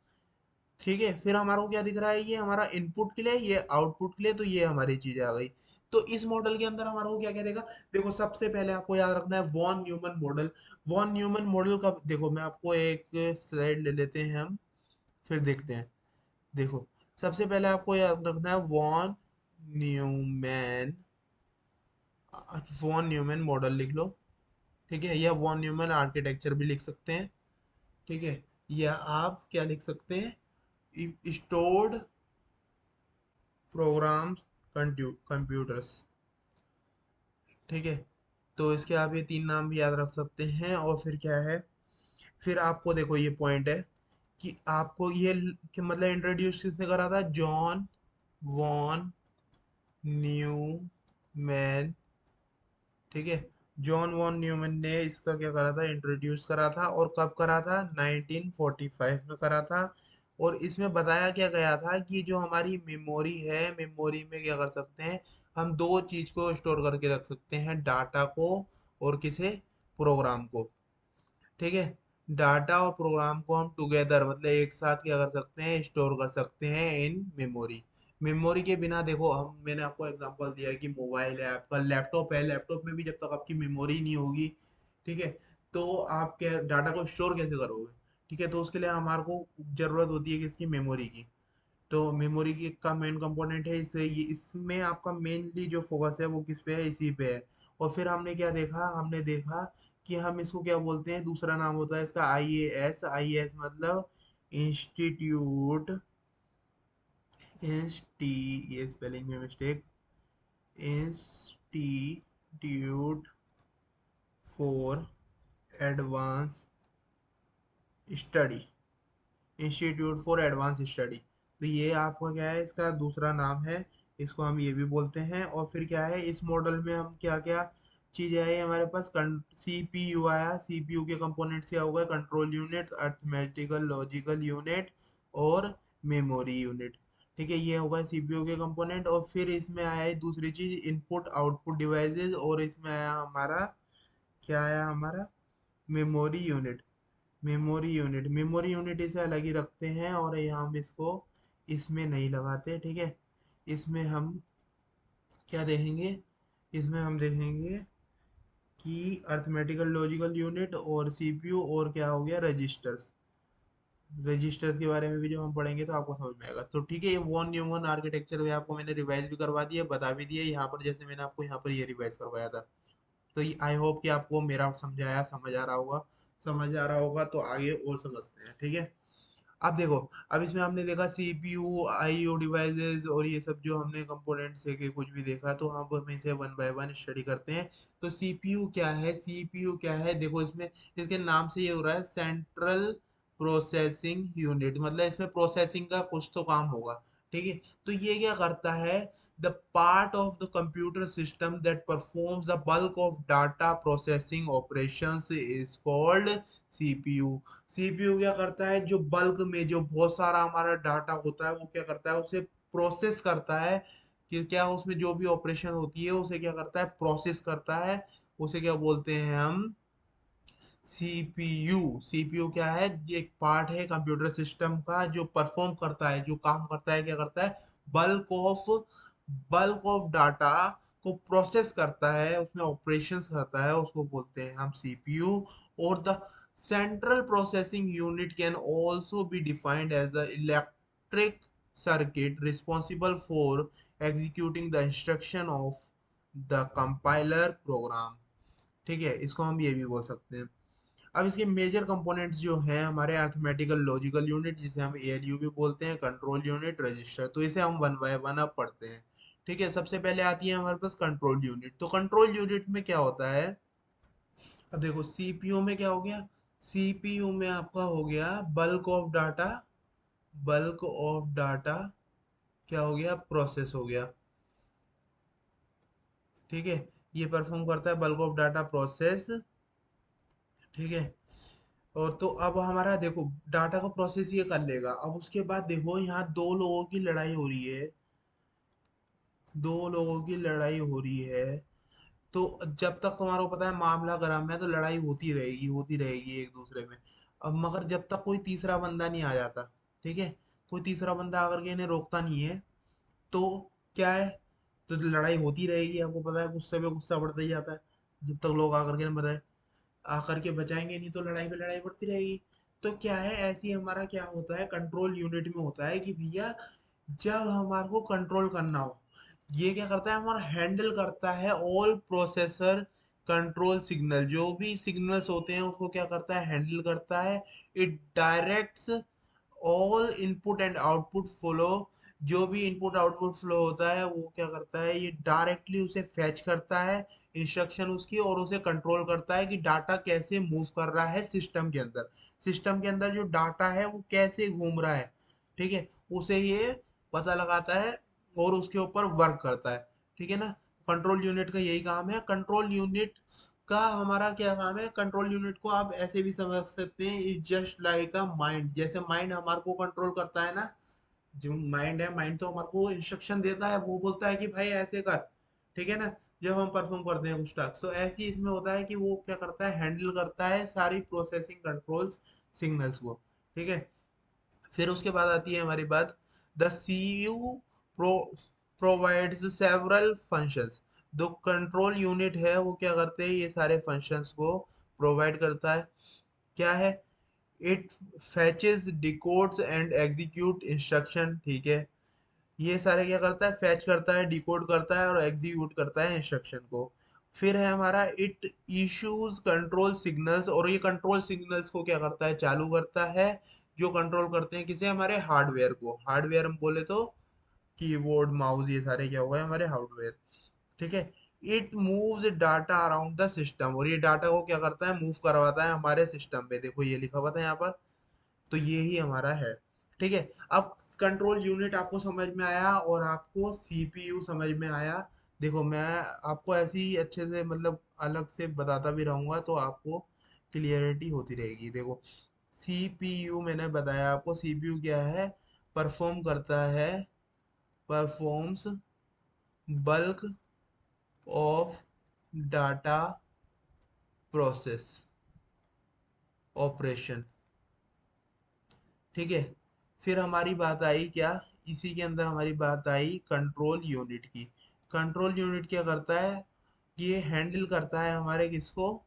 ठीक है। फिर हमारे को क्या दिख रहा है, ये हमारा इनपुट के लिए, ये आउटपुट के लिए, तो ये हमारी चीजें आ गई। तो इस मॉडल के अंदर हमारे को क्या क्या देगा, देखो सबसे पहले आपको याद रखना है von Neumann model. Von Neumann model का देखो, मैं आपको एक स्लाइड ले लेते हैं हम, फिर देखते हैं। देखो सबसे पहले आपको याद रखना है न्यूमैन वॉन न्यूमन मॉडल लिख लो। ठीक है। या वॉन न्यूमन आर्किटेक्चर भी लिख सकते हैं। ठीक है। या आप क्या लिख सकते हैं, स्टोर्ड प्रोग्राम्स कंप्यूटर्स। ठीक है। तो इसके आप ये तीन नाम भी याद रख सकते हैं। और फिर क्या है, फिर आपको देखो ये पॉइंट है कि आपको ये कि मतलब इंट्रोड्यूस किसने करा था, जॉन वॉन न्यूमैन। ठीक है। जॉन वॉन न्यूमैन ने इसका क्या करा था, इंट्रोड्यूस करा था। और कब करा था, 1945 में करा था। और इसमें बताया क्या गया था कि जो हमारी मेमोरी है, मेमोरी में क्या कर सकते हैं, हम दो चीज को स्टोर करके रख सकते हैं, डाटा को और किसे, प्रोग्राम को। ठीक है। डाटा और प्रोग्राम को हम टुगेदर मतलब एक साथ क्या कर सकते हैं, स्टोर कर सकते हैं इन मेमोरी। मेमोरी के बिना देखो, हम मैंने आपको एग्जांपल दिया है कि मोबाइल है आपका, लैपटॉप है, लैपटॉप में भी जब तक आपकी मेमोरी नहीं होगी, ठीक है, तो आप क्या डाटा को स्टोर कैसे करोगे। ठीक है। तो उसके लिए हमारे को जरूरत होती है किसकी, मेमोरी की। तो मेमोरी की का मेन कंपोनेंट है इसे, ये इसमें आपका मेनली जो फोकस है वो किस पे है, इसी पे है। और फिर हमने क्या देखा, हमने देखा कि हम इसको क्या बोलते हैं, दूसरा नाम होता है इसका IAS। IAS मतलब इंस्टीट्यूट, इंस्टी, ये स्पेलिंग में mistake, institute for Advance Study. Institute for Advance study. तो ये आपका क्या है, इसका दूसरा नाम है। इसको हम ये भी बोलते हैं। और फिर क्या है, इस मॉडल में हम क्या क्या चीजें आई हमारे पास, सीपीयू आया। सीपीयू के कंपोनेंट्स क्या होगा, control unit, arithmetical logical unit और मेमोरी यूनिट। ठीक है। ये होगा सीपीयू के कंपोनेंट। और फिर इसमें आया है दूसरी चीज, इनपुट आउटपुट डिवाइसेस। और इसमें आया हमारा, क्या आया हमारा, मेमोरी यूनिट। मेमोरी यूनिट इसे अलग ही रखते हैं, और यहाँ हम इसको इसमें नहीं लगाते। ठीक है। इसमें हम क्या देखेंगे, इसमें हम देखेंगे कि अर्थमेटिकल लॉजिकल यूनिट और सीपीयू और क्या हो गया, रजिस्टर्स। रजिस्टर्स के बारे में भी जब हम पढ़ेंगे तो आपको समझ में आएगा। तो ठीक है, ये वॉन न्यूमन आर्किटेक्चर में आपको मैंने रिवाइज भी करवा दिया, बता भी दिया यहाँ पर, जैसे मैंने आपको यहाँ पर ये रिवाइज करवाया था। तो आई होप कि आपको मेरा समझाया समझ आ रहा होगा। समझ आ रहा होगा तो आगे और समझते हैं। ठीक है। अब देखो, अब इसमें हमने देखा सीपीयू, आईओ डिवाइसेस और ये सब जो हमने कंपोनेंट्स है कि कुछ भी देखा, तो हम इसे वन बाय वन स्टडी करते हैं। तो सीपीयू क्या है, सीपीयू क्या है, देखो इसमें इसके नाम से ये हो रहा है, सेंट्रल प्रोसेसिंग यूनिट, मतलब इसमें प्रोसेसिंग का कुछ तो काम होगा। ठीक है। तो ये क्या करता है, the part of the computer system that performs the bulk of data processing operations is called CPU। CPU क्या करता है, जो बल्क में जो बहुत सारा हमारा डाटा होता है वो क्या करता है, उसे प्रोसेस करता है। कि क्या उसमें जो भी ऑपरेशन होती है उसे क्या करता है, प्रोसेस करता है। उसे क्या बोलते हैं हम, सीपीयू, सीपीयू क्या है? ये एक पार्ट है कंप्यूटर सिस्टम का जो परफॉर्म करता है, जो काम करता है, क्या करता है, bulk of bulk of data को प्रोसेस करता है, उसमें ऑपरेशंस करता है, उसको बोलते हैं हम सीपीयू। और the central processing unit can also be defined as the electric circuit responsible for executing the instruction of the compiler program. ठीक है, इसको हम ये भी बोल सकते हैं। अब इसके मेजर कंपोनेंट्स जो हैं हमारे, अर्थमेटिकल लॉजिकल यूनिट जिसे हम एएलयू भी बोलते हैं, कंट्रोल यूनिट, रजिस्टर, तो इसे हम वन बाय वन अब पढ़ते हैं। ठीक है, सबसे पहले आती है हमारे पास कंट्रोल यूनिट। तो कंट्रोल यूनिट में क्या होता है? अब देखो सीपीयू में क्या हो गया, सीपीयू में आपका हो गया bulk of data, bulk of data क्या हो गया, प्रोसेस हो गया। ठीक है, ये परफॉर्म करता है बल्क ऑफ डाटा प्रोसेस। ठीक है, और तो अब हमारा देखो डाटा को प्रोसेस ये कर लेगा। अब उसके बाद देखो यहाँ दो लोगों की लड़ाई हो रही है, दो लोगों की लड़ाई हो रही है। तो जब तक तुम्हारा पता है मामला गर्म है तो लड़ाई होती रहेगी एक दूसरे में। अब मगर जब तक कोई तीसरा बंदा नहीं आ जाता, ठीक है, कोई तीसरा बंदा आकर के इन्हें रोकता नहीं है, तो क्या है, तो लड़ाई होती रहेगी। आपको पता है गुस्से पे गुस्सा बढ़ता ही जाता है, जब तक लोग आकर के नहीं बताए, आकर के बचाएंगे नहीं तो लड़ाई पे लड़ाई बढ़ती रहेगी। तो क्या है, ऐसी हमारा क्या होता है कंट्रोल यूनिट में होता है कि भैया जब हमारे को कंट्रोल करना हो, ये क्या करता है, हमारा हैंडल करता है ऑल प्रोसेसर कंट्रोल सिग्नल, जो भी सिग्नल्स होते हैं उसको क्या करता है, हैंडल करता है। It directs all input and output flow, जो भी इनपुट आउटपुट फ्लो होता है वो क्या करता है, ये डायरेक्टली उसे फैच करता है इंस्ट्रक्शन उसकी, और उसे कंट्रोल करता है कि डाटा कैसे मूव कर रहा है सिस्टम के अंदर, सिस्टम के अंदर जो डाटा है वो कैसे घूम रहा है। ठीक है, उसे ये पता लगाता है और उसके ऊपर वर्क करता है। ठीक है ना, कंट्रोल यूनिट का यही काम है। कंट्रोल यूनिट का हमारा क्या काम है, कंट्रोल यूनिट को आप ऐसे भी समझ सकते हैं, is just like a mind. जैसे माइंड हमारे को कंट्रोल करता है ना, जो माइंड है, माइंड तो हमारे को इंस्ट्रक्शन देता है, वो बोलता है कि भाई ऐसे कर। ठीक है ना, जब हम परफॉर्म करते हैं कुछ टास्क, तो ऐसे ही इसमें होता है कि वो क्या करता है, हैंडल करता है सारी प्रोसेसिंग कंट्रोल सिग्नल्स को। ठीक है, फिर उसके बाद आती है हमारी बात, the CU pro provides several functions. जो कंट्रोल यूनिट है वो क्या करते हैं, ये सारे फंक्शंस को प्रोवाइड करता है। क्या है, it fetches, decodes and execute instruction. ठीक है, ये सारे क्या करता है, फैच करता है, डिकोड करता है और एग्जीक्यूट करता है इंस्ट्रक्शन को। फिर है हमारा इट इश्यूज कंट्रोल सिग्नल्स, और ये कंट्रोल सिग्नल्स को क्या करता है, चालू करता है, जो कंट्रोल करते हैं किसे, हमारे हार्डवेयर को। हार्डवेयर हम बोले तो कीबोर्ड, माउस, ये सारे क्या हुआ है, हमारे हार्डवेयर। ठीक है, it moves data around the system, और ये डाटा को क्या करता है, मूव करवाता है हमारे सिस्टम पे। देखो ये लिखा हुआ था यहाँ पर, तो ये ही हमारा है। ठीक है, अब कंट्रोल यूनिट आपको समझ में आया और आपको सीपीयू समझ में आया। देखो मैं आपको ऐसे ही अच्छे से मतलब अलग से बताता भी रहूंगा तो आपको क्लियरिटी होती रहेगी। देखो सीपीयू मैंने बताया आपको, सीपीयू क्या है, परफॉर्म करता है, performs bulk of data process operation. ठीक है, फिर हमारी बात आई क्या, इसी के अंदर हमारी बात आई कंट्रोल यूनिट की। कंट्रोल यूनिट क्या करता है, ये हैंडल करता है हमारे किसको,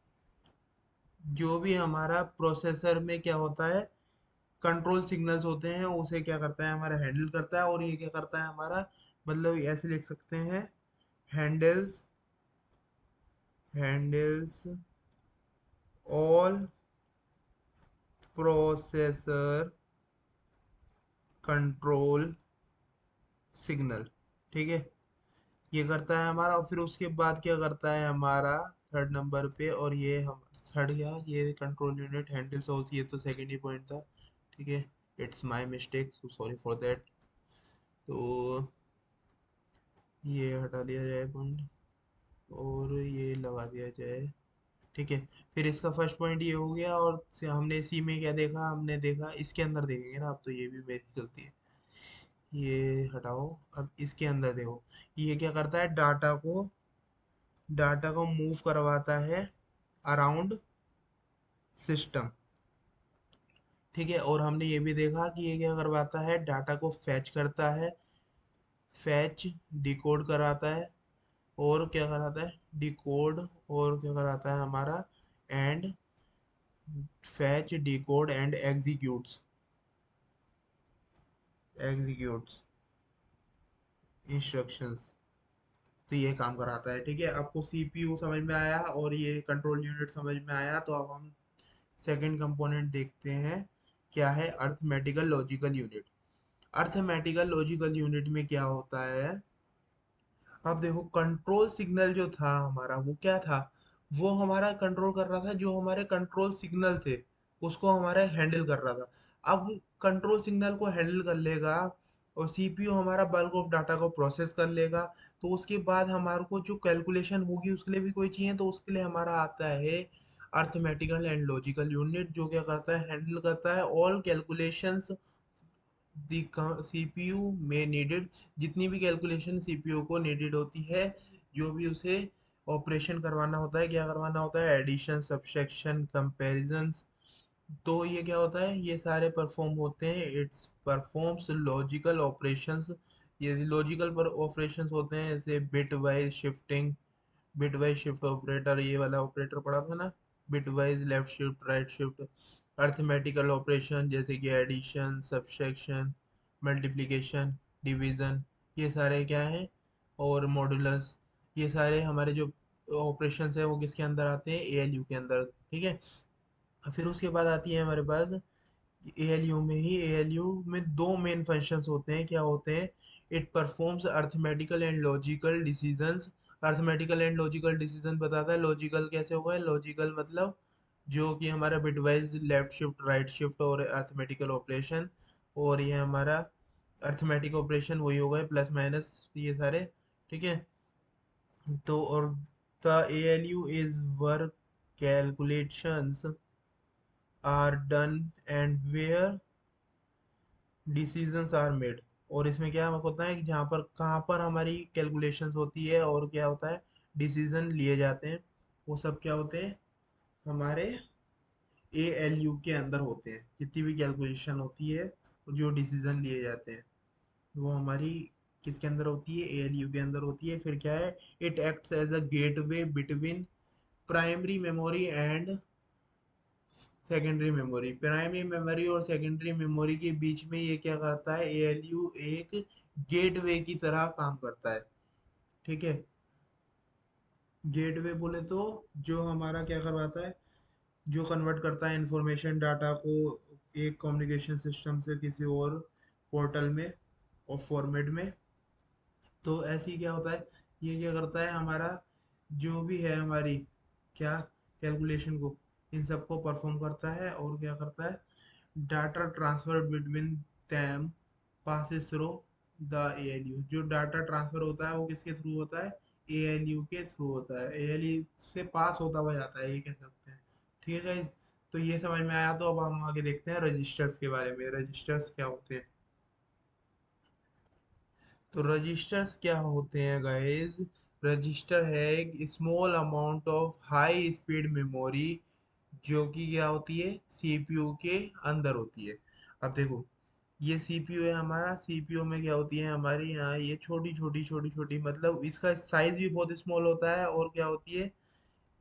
जो भी हमारा प्रोसेसर में क्या होता है, कंट्रोल सिग्नल्स होते हैं, उसे क्या करता है, हमारा हैंडल करता है। और ये क्या करता है हमारा, मतलब ऐसे लिख सकते हैं, handles, handles all processor control signal. ठीक है, ये करता है हमारा। और फिर उसके बाद क्या करता है हमारा थर्ड नंबर पे, और ये हम हट गया, ये कंट्रोल यूनिट हैंडल्स होती है, तो सेकेंड ही पॉइंट था। ठीक है, it's my mistake, so sorry for that. तो ये हटा दिया जाए पॉइंट और ये लगा दिया जाए। ठीक है, फिर इसका फर्स्ट पॉइंट ये हो गया। और हमने इसी में क्या देखा, हमने देखा इसके अंदर देखेंगे ना, अब तो ये भी मेरी गलती है, ये हटाओ। अब इसके अंदर देखो, ये क्या करता है, डाटा को मूव करवाता है अराउंड सिस्टम। ठीक है, और हमने ये भी देखा कि ये क्या करवाता है, डाटा को फैच करता है, फैच डिकोड कराता है, और क्या कराता है, डिकोड, और क्या कराता है हमारा, and fetch decode and executes instructions. तो ये काम कराता है। ठीक है, आपको सीपीयू समझ में आया और ये कंट्रोल यूनिट समझ में आया, तो अब हम सेकंड कंपोनेंट देखते हैं। क्या है, arithmetical logical unit. Arithmetical logical unit में क्या होता है, अब देखो कंट्रोल सिग्नल जो था हमारा वो क्या था, वो हमारा कंट्रोल कर रहा था, जो हमारे कंट्रोल सिग्नल थे उसको हमारा हैंडल कर रहा था। अब कंट्रोल सिग्नल को हैंडल कर लेगा और सीपीयू हमारा बल्क ऑफ डाटा को प्रोसेस कर लेगा। तो उसके बाद हमारे को जो कैलकुलेशन होगी उसके लिए भी कोई चाहिए, तो उसके लिए हमारा आता है अर्थमेटिकल एंड लॉजिकल यूनिट, जो क्या करता है, हैंडल करता है ऑल कैलकुलेशंस दी सीपीयू में नीडेड। जितनी भी कैलकुलेशन सीपीयू को नीडेड होती है, जो भी उसे ऑपरेशन करवाना होता है, क्या करवाना होता है, एडिशन, सब्सट्रैक्शन, कंपैरिजंस, तो ये क्या होता है, ये सारे परफॉर्म होते हैं। It's performs logical operations. ये लॉजिकल पर ऑपरेशंस होते हैं, जैसे bit wise shifting, bit wise shift operator, ये वाला ऑपरेटर पढ़ा था ना, bit wise left shift right shift. Arithmetical operation जैसे कि एडिशन, सब्सट्रैक्शन, मल्टीप्लिकेशन, डिवीजन, ये सारे क्या हैं, और मॉडुलस, ये सारे हमारे जो ऑपरेशंस है वो किसके अंदर आते हैं, एएलयू के अंदर। ठीक है, फिर उसके बाद आती है हमारे पास एएलयू में ही, एएलयू में दो मेन फंक्शंस होते हैं, क्या होते हैं, it performs arithmetical and logical decisions. Arithmetical and logical decision बताता है, लॉजिकल कैसे होगा, लॉजिकल मतलब जो कि हमारा bitwise left shift right shift और अर्थमेटिकल ऑपरेशन, और ये हमारा अर्थमेटिक ऑपरेशन वही होगा प्लस माइनस, ये सारे। ठीक है, तो और the ALU is work calculations are done and where decisions are made. और इसमें क्या होता है कि जहाँ पर कहाँ पर हमारी कैलकुलेशंस होती है और क्या होता है, डिसीजन लिए जाते हैं, वो सब क्या होते हैं, हमारे एएलयू के अंदर होते हैं। जितनी भी कैलकुलेशन होती है और जो डिसीजन लिए जाते हैं वो हमारी किसके अंदर होती है, एएलयू के अंदर होती है। फिर क्या है, it acts as a gateway between primary memory and secondary memory. Primary memory और सेकेंडरी मेमोरी के बीच में ये क्या करता है, एएलयू एक गेटवे की तरह काम करता है। ठीक है, गेटवे बोले तो जो हमारा क्या करवाता है, जो कन्वर्ट करता है इंफॉर्मेशन डाटा को एक कम्युनिकेशन सिस्टम से किसी और पोर्टल में और फॉर्मेट में। तो ऐसे ही क्या होता है, ये क्या करता है, हमारा जो भी है हमारी क्या कैलकुलेशन को, इन सबको परफॉर्म करता है, और क्या करता है, data transfer between them passes through the ALU. जो डाटा ट्रांसफर होता है वो किसके थ्रू होता है, एएलयू के थ्रू होता है, एएलयू से पास होता हुआ जाता है, ये कह सकते हैं। ठीक है गाइज, तो ये समझ में आया, तो अब हम आगे देखते हैं रजिस्टर्स के बारे में। रजिस्टर्स क्या होते हैं, तो रजिस्टर्स क्या होते हैं गाइज, रजिस्टर है एक small amount of high speed memory, जो कि क्या होती है, सीपीयू के अंदर होती है। अब देखो, ये सीपीयू है हमारा, सीपीयू में क्या होती है हमारी यहाँ, ये छोटी छोटी छोटी छोटी, मतलब इसका साइज भी बहुत स्मॉल होता है, और क्या होती है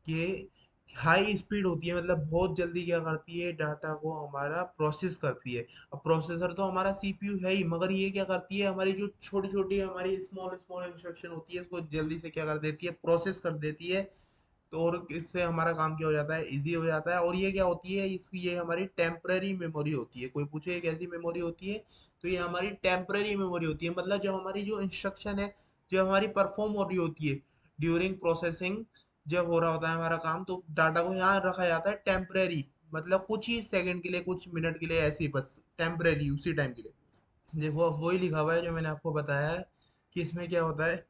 कि हाई स्पीड होती है, मतलब बहुत जल्दी क्या करती है, डाटा को हमारा प्रोसेस करती है। अब प्रोसेसर तो हमारा सीपीयू है ही, मगर ये क्या करती है, हमारी जो छोटी छोटी हमारी स्मॉल स्मॉल इंस्ट्रक्शन होती है उसको जल्दी से क्या कर देती है, प्रोसेस कर देती है। तो और इससे हमारा काम क्या हो जाता है, इजी हो जाता है। और ये क्या होती है, इसकी ये हमारी टेम्पररी मेमोरी होती है। कोई पूछे ये कैसी मेमोरी होती है, तो ये हमारी टेम्पररी मेमोरी होती है, मतलब जो हमारी जो इंस्ट्रक्शन है, जो हमारी परफॉर्म हो रही होती है ड्यूरिंग प्रोसेसिंग, जब हो रहा होता है हमारा काम, तो डाटा को यहाँ रखा जाता है टेम्परेरी, मतलब कुछ ही सेकंड के लिए, कुछ मिनट के लिए, ऐसे ही बस टेम्परेरी उसी टाइम के लिए। देखो अब वही लिखा हुआ है जो मैंने आपको बताया है, कि इसमें क्या होता है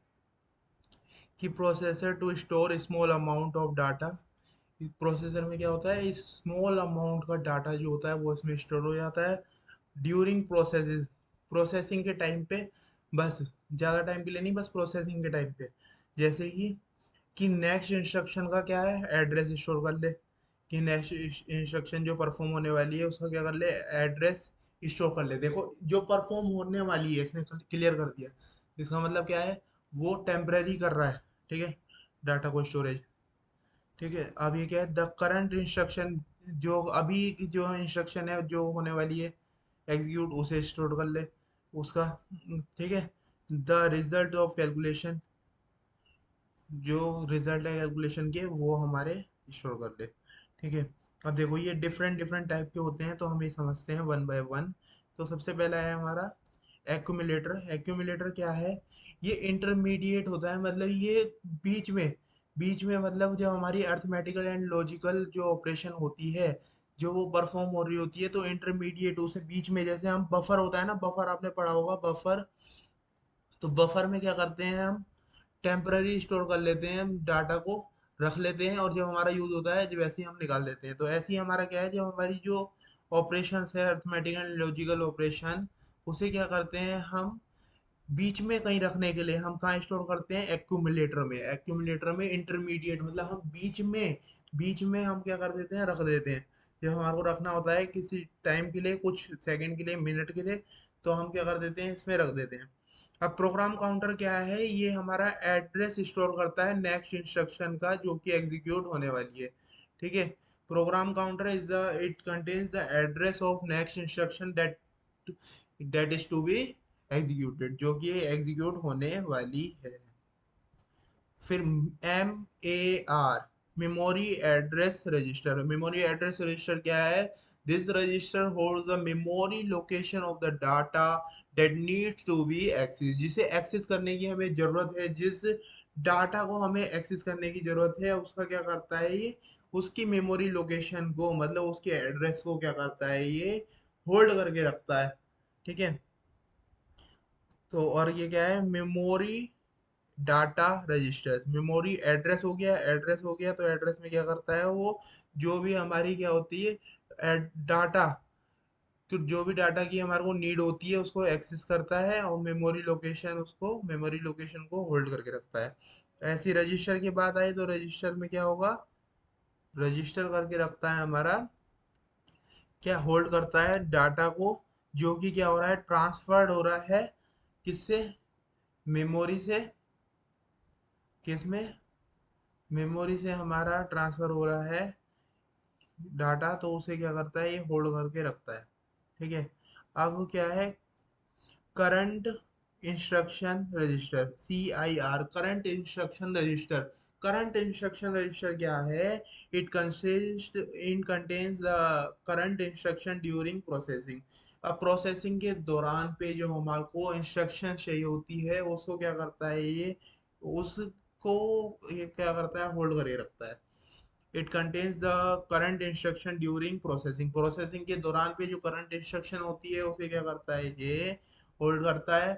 कि processor to store small amount of data. इस प्रोसेसर में क्या होता है, स्मॉल अमाउंट का डाटा जो होता है वो इसमें स्टोर हो जाता है ड्यूरिंग प्रोसेसिंग के टाइम पे, बस ज़्यादा टाइम के लिए नहीं, बस प्रोसेसिंग के टाइम पे। जैसे कि नेक्स्ट इंस्ट्रक्शन का क्या है, एड्रेस स्टोर कर ले, कि नेक्स्ट इंस्ट्रक्शन जो परफॉर्म होने वाली है उसका क्या कर ले, एड्रेस स्टोर कर ले। देखो जो परफॉर्म होने वाली है इसने क्लियर कर दिया, इसका मतलब क्या है, वो टेम्पररी कर रहा है, ठीक है, डाटा को स्टोरेज। ठीक है, अब ये क्या है, द करंट इंस्ट्रक्शन, जो अभी की जो इंस्ट्रक्शन है जो होने वाली है एग्जीक्यूट, उसे स्टोर कर ले उसका। ठीक है, द रिजल्ट ऑफ कैलकुलेशन, जो रिजल्ट है कैलकुलेशन के वो हमारे स्टोर कर ले। ठीक है, अब देखो ये डिफरेंट डिफरेंट टाइप के होते हैं तो हम ये समझते हैं वन बाय वन। तो सबसे पहला है हमारा एक्यूमुलेटर। एक्यूमुलेटर क्या है, ये इंटरमीडिएट होता है, मतलब ये बीच में, बीच में मतलब जो हमारी अर्थमेटिकल एंड लॉजिकल जो ऑपरेशन होती है, जो वो परफॉर्म हो रही होती है, तो इंटरमीडिएट उसे बीच में, जैसे हम बफर होता है ना, बफर आपने पढ़ा होगा बफर, तो बफर में क्या करते हैं हम, टेम्पररी स्टोर कर लेते हैं हम डाटा को, रख लेते हैं, और जब हमारा यूज होता है जब वैसे ही हम निकाल देते हैं। तो ऐसे ही हमारा क्या है, जब हमारी जो ऑपरेशन है अर्थमेटिक एंड लॉजिकल ऑपरेशन, उसे क्या करते हैं हम बीच में कहीं रखने के लिए हम कहाँ स्टोर करते हैं, एक्यूमुलेटर में। एक्यूमुलेटर में इंटरमीडिएट मतलब हम बीच में, बीच में हम क्या कर देते हैं, रख देते हैं। जब हमारे को रखना होता है किसी टाइम के लिए, कुछ सेकंड के लिए, मिनट के लिए, तो हम क्या कर देते हैं, इसमें रख देते हैं। अब प्रोग्राम काउंटर क्या है, ये हमारा एड्रेस स्टोर करता है नेक्स्ट इंस्ट्रक्शन का जो कि एग्जीक्यूट होने वाली है। ठीक है, program counter is the, it contains the address of next instruction that is to be executed, जो कि एग्जीक्यूट होने वाली है। फिर M A R, memory address register. Memory address register क्या है, this register holds the memory location of the data that needs to be access, जिसे access करने की हमें जरूरत है, जिस डाटा को हमें एक्सेस करने की जरूरत है उसका क्या करता है ये, उसकी मेमोरी लोकेशन को, मतलब उसके एड्रेस को क्या करता है ये, होल्ड करके रखता है। ठीक है, तो और ये क्या है, memory data register. Memory address हो गया, एड्रेस हो गया, तो एड्रेस में क्या करता है वो, जो भी हमारी क्या होती है डाटा, तो जो भी डाटा की हमारे को नीड होती है उसको एक्सेस करता है, और मेमोरी लोकेशन, उसको मेमोरी लोकेशन को होल्ड करके रखता है। ऐसी रजिस्टर की बात आई तो रजिस्टर में क्या होगा, रजिस्टर करके रखता है हमारा, क्या होल्ड करता है डाटा को, जो कि क्या हो रहा है, ट्रांसफर्ड हो रहा है, किससे, मेमोरी से, किस में, मेमोरी से हमारा ट्रांसफर हो रहा है डाटा, तो उसे क्या करता है ये, होल्ड करके रखता है। ठीक है, अब क्या है, current instruction register, C I R, current instruction register. Current instruction register क्या है, it consist in contains the current instruction during processing. अब प्रोसेसिंग के दौरान पे जो हमारे को इंस्ट्रक्शन चाहिए होती है उसको क्या करता है ये, उसको ये क्या करता है, होल्ड करके रखता है। It contains the current instruction during processing, processing के दौरान पे जो करंट इंस्ट्रक्शन होती है उसे क्या करता है ये, होल्ड करता है।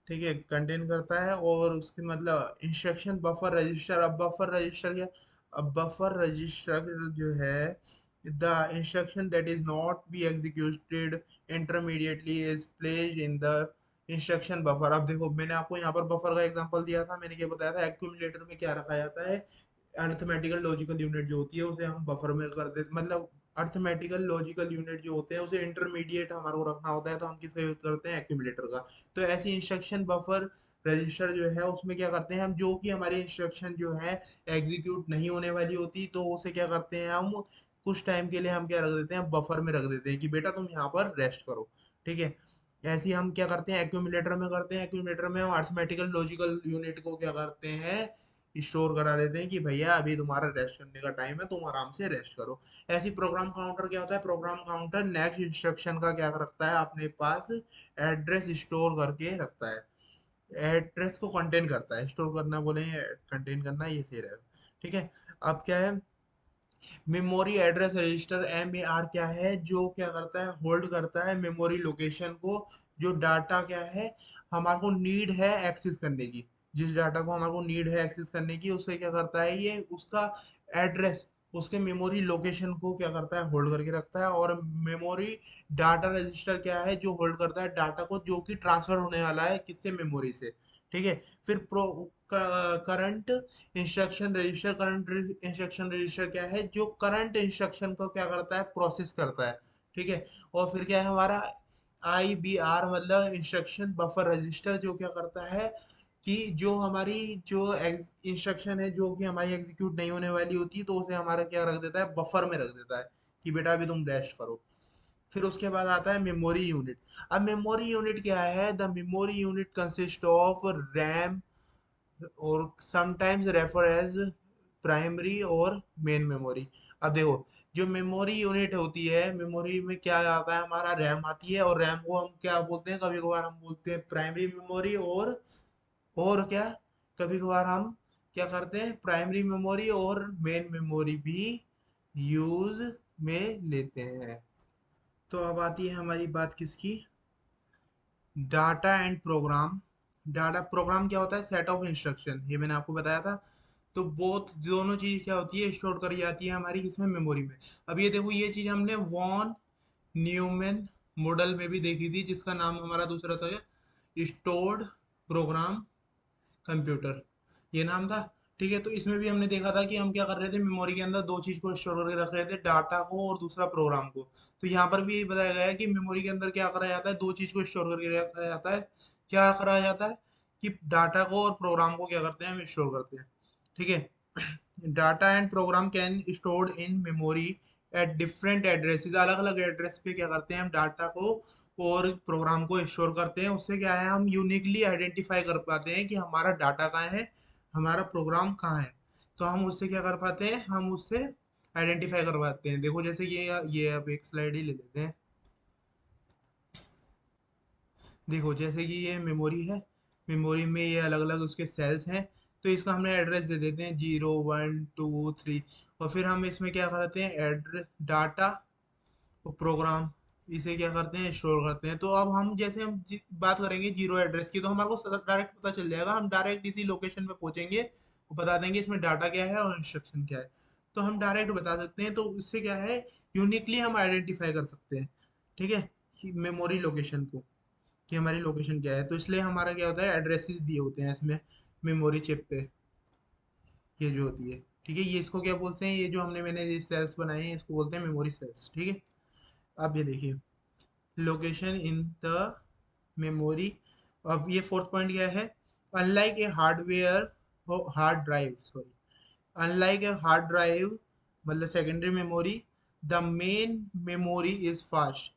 ठीक है, कंटेन करता है, और उसके मतलब इंस्ट्रक्शन बफर रजिस्टर। अब बफर रजिस्टर क्या, अब बफर रजिस्टर जो है, the instruction that is not be executed intermediately is placed in the instruction buffer. अब देखो मैंने आपको यहाँ पर बफर का एग्जांपल दिया था, मैंने क्या बताया था, एक्यूमुलेटर में क्या रखा जाता है, अर्थमेटिकल लॉजिकल यूनिट जो होती है उसे हम बफर में कर देते, मतलब अर्थमेटिकल लॉजिकल यूनिट जो होते हैं उसे इंटरमीडिएट हमारे को रखना होता है, तो हम किसका यूज करते हैं, एक्यूमुलेटर का। तो ऐसी इंस्ट्रक्शन बफर रजिस्टर जो है उसमें क्या करते हैं हम, जो कि हमारी इंस्ट्रक्शन जो है एग्जीक्यूट नहीं होने वाली होती, तो उसे क्या करते हैं हम, कुछ टाइम के लिए हम क्या रख देते हैं, बफर में रख देते हैं कि बेटा तुम यहाँ पर रेस्ट करो। ठीक है, ऐसे ही हम क्या करते हैं एक्यूमुलेटर में करते हैं, एक्यूमुलेटर में हम अर्थमेटिकल लॉजिकल यूनिट को क्या करते हैं, स्टोर करा देते हैं कि भैया अभी तुम्हारा रेस्ट करने का टाइम है, तुम आराम से रेस्ट करो। ऐसी प्रोग्राम काउंटर क्या होता है, प्रोग्राम काउंटर नेक्स्ट इंस्ट्रक्शन का क्या रखता है अपने पास, एड्रेस स्टोर करके रखता है, एड्रेस को कंटेन करता है, स्टोर करना बोले कंटेन करना ये सही रहेगा। ठीक है, अब क्या है, memory address register M A R क्या है, जो क्या करता है, होल्ड करता है मेमोरी लोकेशन को, जो डाटा क्या है हमारे को नीड है एक्सेस करने की, जिस डाटा को हमारे को नीड है एक्सेस करने की उसे क्या करता है ये, उसका एड्रेस, उसके मेमोरी लोकेशन को क्या करता है, होल्ड करके रखता है। और मेमोरी डाटा रजिस्टर क्या है, जो होल्ड करता है डाटा को जो कि ट्रांसफर होने वाला है किससे, मेमोरी से। ठीक है। फिर pro current instruction register, current instruction register क्या है, जो करंट इंस्ट्रक्शन को क्या करता है, प्रोसेस करता है। ठीक है। और फिर क्या है हमारा IBR, मतलब इंस्ट्रक्शन बफर रजिस्टर, जो क्या करता है कि जो हमारी जो इंस्ट्रक्शन है जो कि हमारी एग्जीक्यूट नहीं होने वाली होती है, तो उसे हमारा क्या रख देता है, बफर में रख देता है कि बेटा अभी तुम रेस्ट करो। फिर उसके बाद आता है मेमोरी यूनिट। अब मेमोरी यूनिट क्या है, the memory unit consist of RAM और समटाइम्स रेफर एज प्राइमरी और मेन मेमोरी। अब देखो, जो मेमोरी यूनिट होती है, मेमोरी में क्या आता है, हमारा रैम आती है, और रैम को हम क्या बोलते हैं, कभी कभार हम बोलते हैं प्राइमरी मेमोरी, और क्या, कभी कभार हम क्या करते हैं, प्राइमरी मेमोरी और मेन मेमोरी भी यूज में लेते हैं। तो अब आती है हमारी बात किसकी, data and program. Data program क्या होता है, सेट ऑफ इंस्ट्रक्शन, ये मैंने आपको बताया था। तो बोथ दोनों चीज क्या होती है, स्टोर करी जाती है हमारी किसमें, मेमोरी में। अब ये देखो, ये चीज हमने वॉन न्यूमैन मॉडल में भी देखी थी, जिसका नाम हमारा दूसरा था स्टोर्ड प्रोग्राम कंप्यूटर, ये नाम था। ठीक है। तो इसमें भी हमने देखा था कि हम क्या कर रहे थे, मेमोरी के अंदर दो चीज को स्टोर करके रख रहे थे, डाटा को और दूसरा प्रोग्राम को। तो यहाँ पर भी यही बताया गया है कि मेमोरी के अंदर क्या करा जाता है, दो चीज को स्टोर करके रखा जाता है। क्या करा जाता है कि डाटा को और प्रोग्राम को क्या करते हैं, हम स्टोर करते हैं। ठीक है। Data and program can stored in memory at different addresses, अलग अलग एड्रेस पे क्या करते हैं, हम डाटा को और प्रोग्राम को स्टोर करते हैं। उससे क्या है, हम यूनिकली आइडेंटिफाई कर पाते हैं कि हमारा डाटा कहाँ है, हमारा प्रोग्राम कहाँ है। तो हम उससे क्या कर पाते हैं, हम उससे आइडेंटिफाई कर पाते हैं। देखो जैसे ये अब एक स्लाइड ही ले लेते हैं। देखो जैसे कि ये मेमोरी है, मेमोरी में ये अलग अलग उसके सेल्स हैं। तो इसका हमने एड्रेस दे देते हैं 0 1 2 3, और फिर हम इसमें क्या करते हैं, एड्रेस डाटा और प्रोग्राम, इसे क्या करते हैं, स्टोर करते हैं। तो अब हम जैसे हम बात करेंगे जीरो एड्रेस की, तो हमारे को डायरेक्ट पता चल जाएगा, हम डायरेक्ट इसी लोकेशन पे पहुंचेंगे, वो बता देंगे इसमें डाटा क्या है और इंस्ट्रक्शन क्या है। तो हम डायरेक्ट बता सकते हैं, तो इससे क्या है, यूनिकली हम आइडेंटिफाई कर सकते हैं। ठीक है, मेमोरी लोकेशन को, कि हमारी लोकेशन क्या है। तो इसलिए हमारा क्या होता है, एड्रेसेस दिए होते हैं इसमें मेमोरी चिप पे, ये जो होती है। ठीक है, ये इसको क्या बोलते हैं, ये जो मैंने ये सेल्स बनाए हैं, इसको बोलते हैं मेमोरी सेल्स। ठीक है। अब ये देखिए, लोकेशन इन द मेमोरी। अब ये फोर्थ पॉइंट क्या है, unlike a hardware, hard drive, sorry, unlike a hard drive मतलब secondary memory, the main memory is fast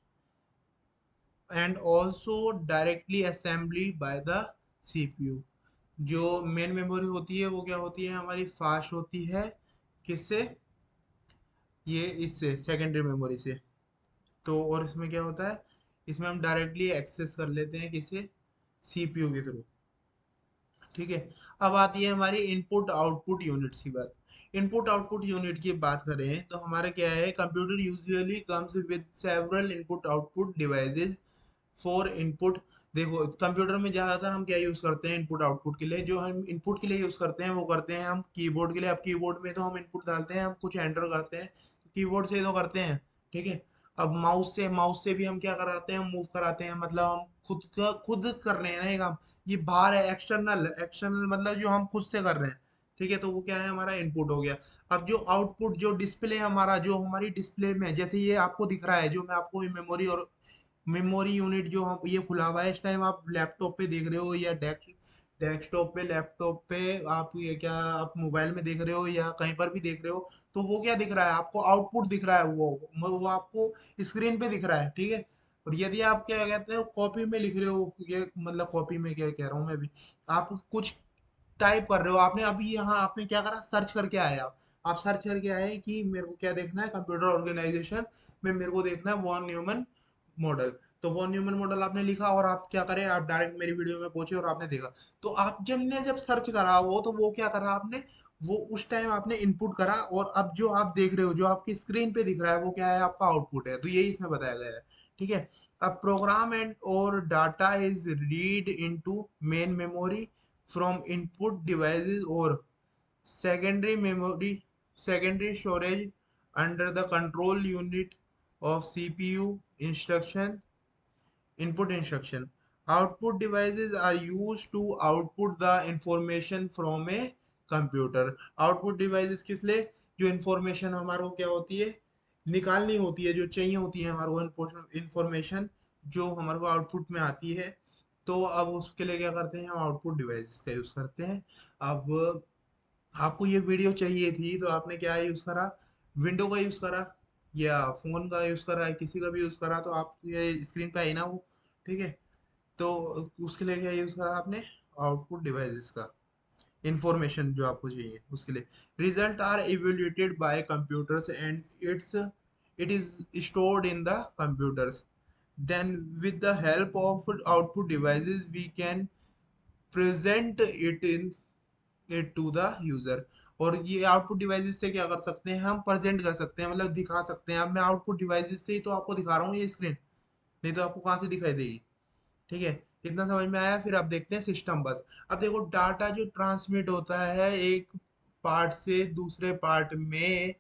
and also directly assembly by the CPU। जो मेन मेमोरी होती है वो क्या होती है, हमारी फास्ट होती है, किससे, ये इससे सेकेंडरी मेमोरी से। तो और इसमें क्या होता है, इसमें हम डायरेक्टली एक्सेस कर लेते हैं किसे, CPU के थ्रू। ठीक है। अब आती है हमारी इनपुट आउटपुट यूनिट्स की बात। इनपुट आउटपुट यूनिट की बात करें तो हमारा क्या है, computer usually comes with several input output devices for input. देखो कंप्यूटर में ज़्यादातर हम क्या यूज़ करते हैं इनपुट आउटपुट के लिए, जो हम इनपुट के लिए यूज़ करते हैं वो करते हैं हम कीबोर्ड के लिए। अब कीबोर्ड में तो हम इनपुट डालते हैं, हम कुछ एंटर करते हैं, कीबोर्ड से तो करते हैं। ठीक है। अब माउस से भी हम क्या कराते हैं, मूव कराते हैं, मतलब हम खुद कर रहे हैं ना ये काम। ये बाहर है, एक्सटर्नल, एक्सटर्नल मतलब जो हम खुद से कर रहे हैं। ठीक है, तो वो क्या है, हमारा इनपुट हो गया। अब जो आउटपुट, जो डिस्प्ले हमारा, जो हमारी डिस्प्ले में जैसे ये आपको दिख रहा है, जो मैं आपको मेमोरी और मेमोरी यूनिट जो हम ये खुला हुआ है, इस टाइम आप लैपटॉप पे देख रहे हो या डेस्कटॉप पे, लैपटॉप पे, आप ये क्या, आप मोबाइल में देख रहे हो या कहीं पर भी देख रहे हो, तो वो क्या दिख रहा है आपको, आउटपुट दिख रहा है, वो आपको स्क्रीन पे दिख रहा है। ठीक है। और यदि आप क्या कहते हो, कॉपी में लिख रहे हो, ये मतलब कॉपी में क्या कह रहा हूँ मैं भी, आप कुछ टाइप कर रहे हो, आपने अभी यहाँ आपने क्या करा, सर्च करके आए आप सर्च करके आए कि मेरे को क्या देखना है, कंप्यूटर ऑर्गेनाइजेशन में मेरे को देखना है वॉन न्यूमन मॉडल। तो वॉन न्यूमन मॉडल आपने लिखा, और आप क्या करें, आप डायरेक्ट मेरी वीडियो में पहुंचे और आपने देखा। तो आप जब सर्च करा वो, तो वो क्या करा आपने, वो उस टाइम आपने इनपुट करा, और अब जो आप देख रहे हो, जो आपकी स्क्रीन पे दिख रहा है, वो क्या है, आपका आउटपुट है। तो यही इसमें बताया गया है। ठीक है। अब प्रोग्राम एंड और data is read into main memory from input devices or secondary memory, secondary storage under the control unit of CPU instruction, input instruction। Output devices are use to output the information from a computer. Output devices किस लिए? जो information हमारे को क्या होती है, निकालनी होती है, जो चाहिए होती है हमारे को इंफॉर्मेशन, जो हमारे को आउटपुट में आती है। तो अब उसके लिए क्या करते हैं, हम आउटपुट डिवाइसेस का यूज करते हैं। अब आपको ये वीडियो चाहिए थी तो आपने क्या यूज करा, विंडो का यूज करा या फोन का यूज करा, किसी का भी यूज करा, तो आप ये स्क्रीन पे आई ना वो, ठीक है। तो उसके लिए क्या यूज करा आपने, आउटपुट डिवाइसेस का, इंफॉर्मेशन जो आपको चाहिए उसके लिए। Result are evaluated by computers and it is stored in the computers, then with the help of output devices we can present it to the user। और ये आउटपुट डिवाइसेस से क्या कर सकते हैं, हम प्रेजेंट कर सकते हैं, मतलब दिखा सकते हैं। अब मैं आउटपुट डिवाइसेस से ही तो आपको दिखा रहा हूँ ये स्क्रीन, नहीं तो आपको कहाँ से दिखाई देगी। ठीक है, इतना समझ में आया। फिर आप देखते हैं सिस्टम बस। अब देखो डाटा जो ट्रांसमिट होता है एक पार्ट से दूसरे पार्ट में,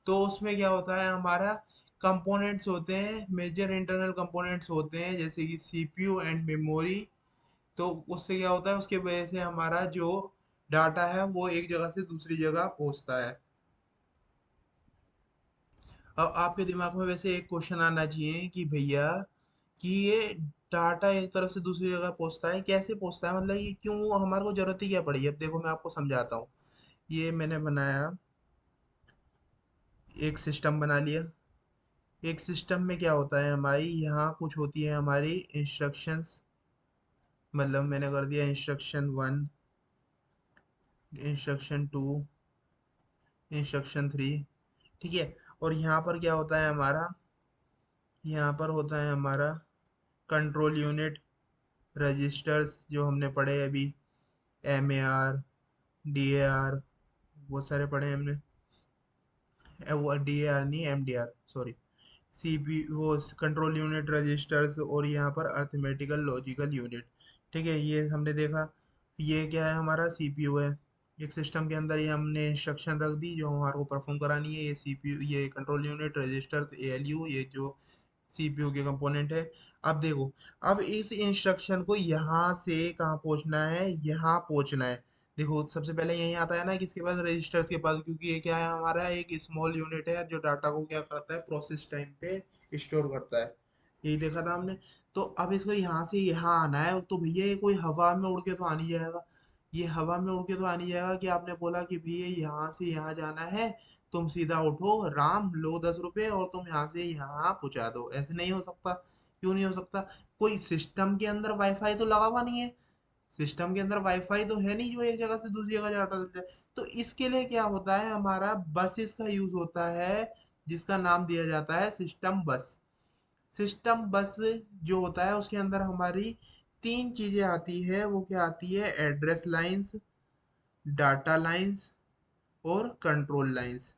तो उसमें क्या होता है, हमारा कंपोनेंट्स होते हैं, मेजर इंटरनल कंपोनेंट्स होते हैं, जैसे कि सीपीयू एंड मेमोरी। तो उससे क्या होता है, उसके वजह से हमारा जो डाटा है वो एक जगह से दूसरी जगह पहुंचता है। अब आपके दिमाग में वैसे एक क्वेश्चन आना चाहिए कि भैया, कि ये डाटा एक तरफ से दूसरी जगह पहुंचता है, कैसे पहुंचता है, मतलब ये क्यों हमारे को जरूरत ही क्या पड़ी। अब देखो मैं आपको समझाता हूँ। ये मैंने बनाया, एक सिस्टम बना लिया। एक सिस्टम में क्या होता है, हमारी यहाँ कुछ होती है हमारी इंस्ट्रक्शंस, मतलब मैंने कर दिया इंस्ट्रक्शन 1, इंस्ट्रक्शन 2, इंस्ट्रक्शन 3, ठीक है। और यहाँ पर क्या होता है हमारा, यहाँ पर होता है हमारा कंट्रोल यूनिट, रजिस्टर्स जो हमने पढ़े अभी, MAR, DAR, बहुत सारे पढ़े हैं हमने। वो DAR नहीं, MDR, सॉरी। सीपी वो कंट्रोल यूनिट, रजिस्टर्स, और यहाँ पर अर्थमेटिकल लॉजिकल यूनिट, ठीक है, ये हमने देखा। ये क्या है, हमारा सीपीयू है। एक सिस्टम के अंदर ये हमने इंस्ट्रक्शन रख दी जो हमारे को परफॉर्म करानी है। ये सीपीयू, ये कंट्रोल यूनिट, रजिस्टर्स, ALU, ये जो सीपीयू के कंपोनेंट है। अब देखो, अब इस इंस्ट्रक्शन को यहाँ से कहाँ पहुँचना है, यहाँ पहुँचना है। देखो सबसे पहले यही आता है ना किसके पास, रजिस्टर्स के पास, क्योंकि ये क्या है, हमारा एक स्मॉल यूनिट है जो डाटा को क्या करता है, प्रोसेस टाइम पे स्टोर करता है। यही देखा था हमने। तो अब इसको यहाँ से यहाँ आना है, तो भैया ये कोई हवा में उड़ के तो आ नहीं जाएगा। ये हवा में उड़ के तो आ नहीं जाएगा कि आपने बोला कि भैया यहाँ से यहाँ जाना है, तुम सीधा उठो राम, लो 10 रुपए और तुम यहाँ से यहाँ पहुंचा दो, ऐसे नहीं हो सकता। क्यों नहीं हो सकता? कोई सिस्टम के अंदर वाईफाई तो लगा हुआ नहीं है। सिस्टम के अंदर वाईफाई तो है नहीं जो एक जगह से दूसरी जगह डाटा देता है। तो इसके लिए क्या होता है, हमारा बसेस का यूज होता है, जिसका नाम दिया जाता है सिस्टम बस। सिस्टम बस जो होता है उसके अंदर हमारी तीन चीजें आती है। वो क्या आती है, एड्रेस लाइंस, डाटा लाइंस और कंट्रोल लाइंस।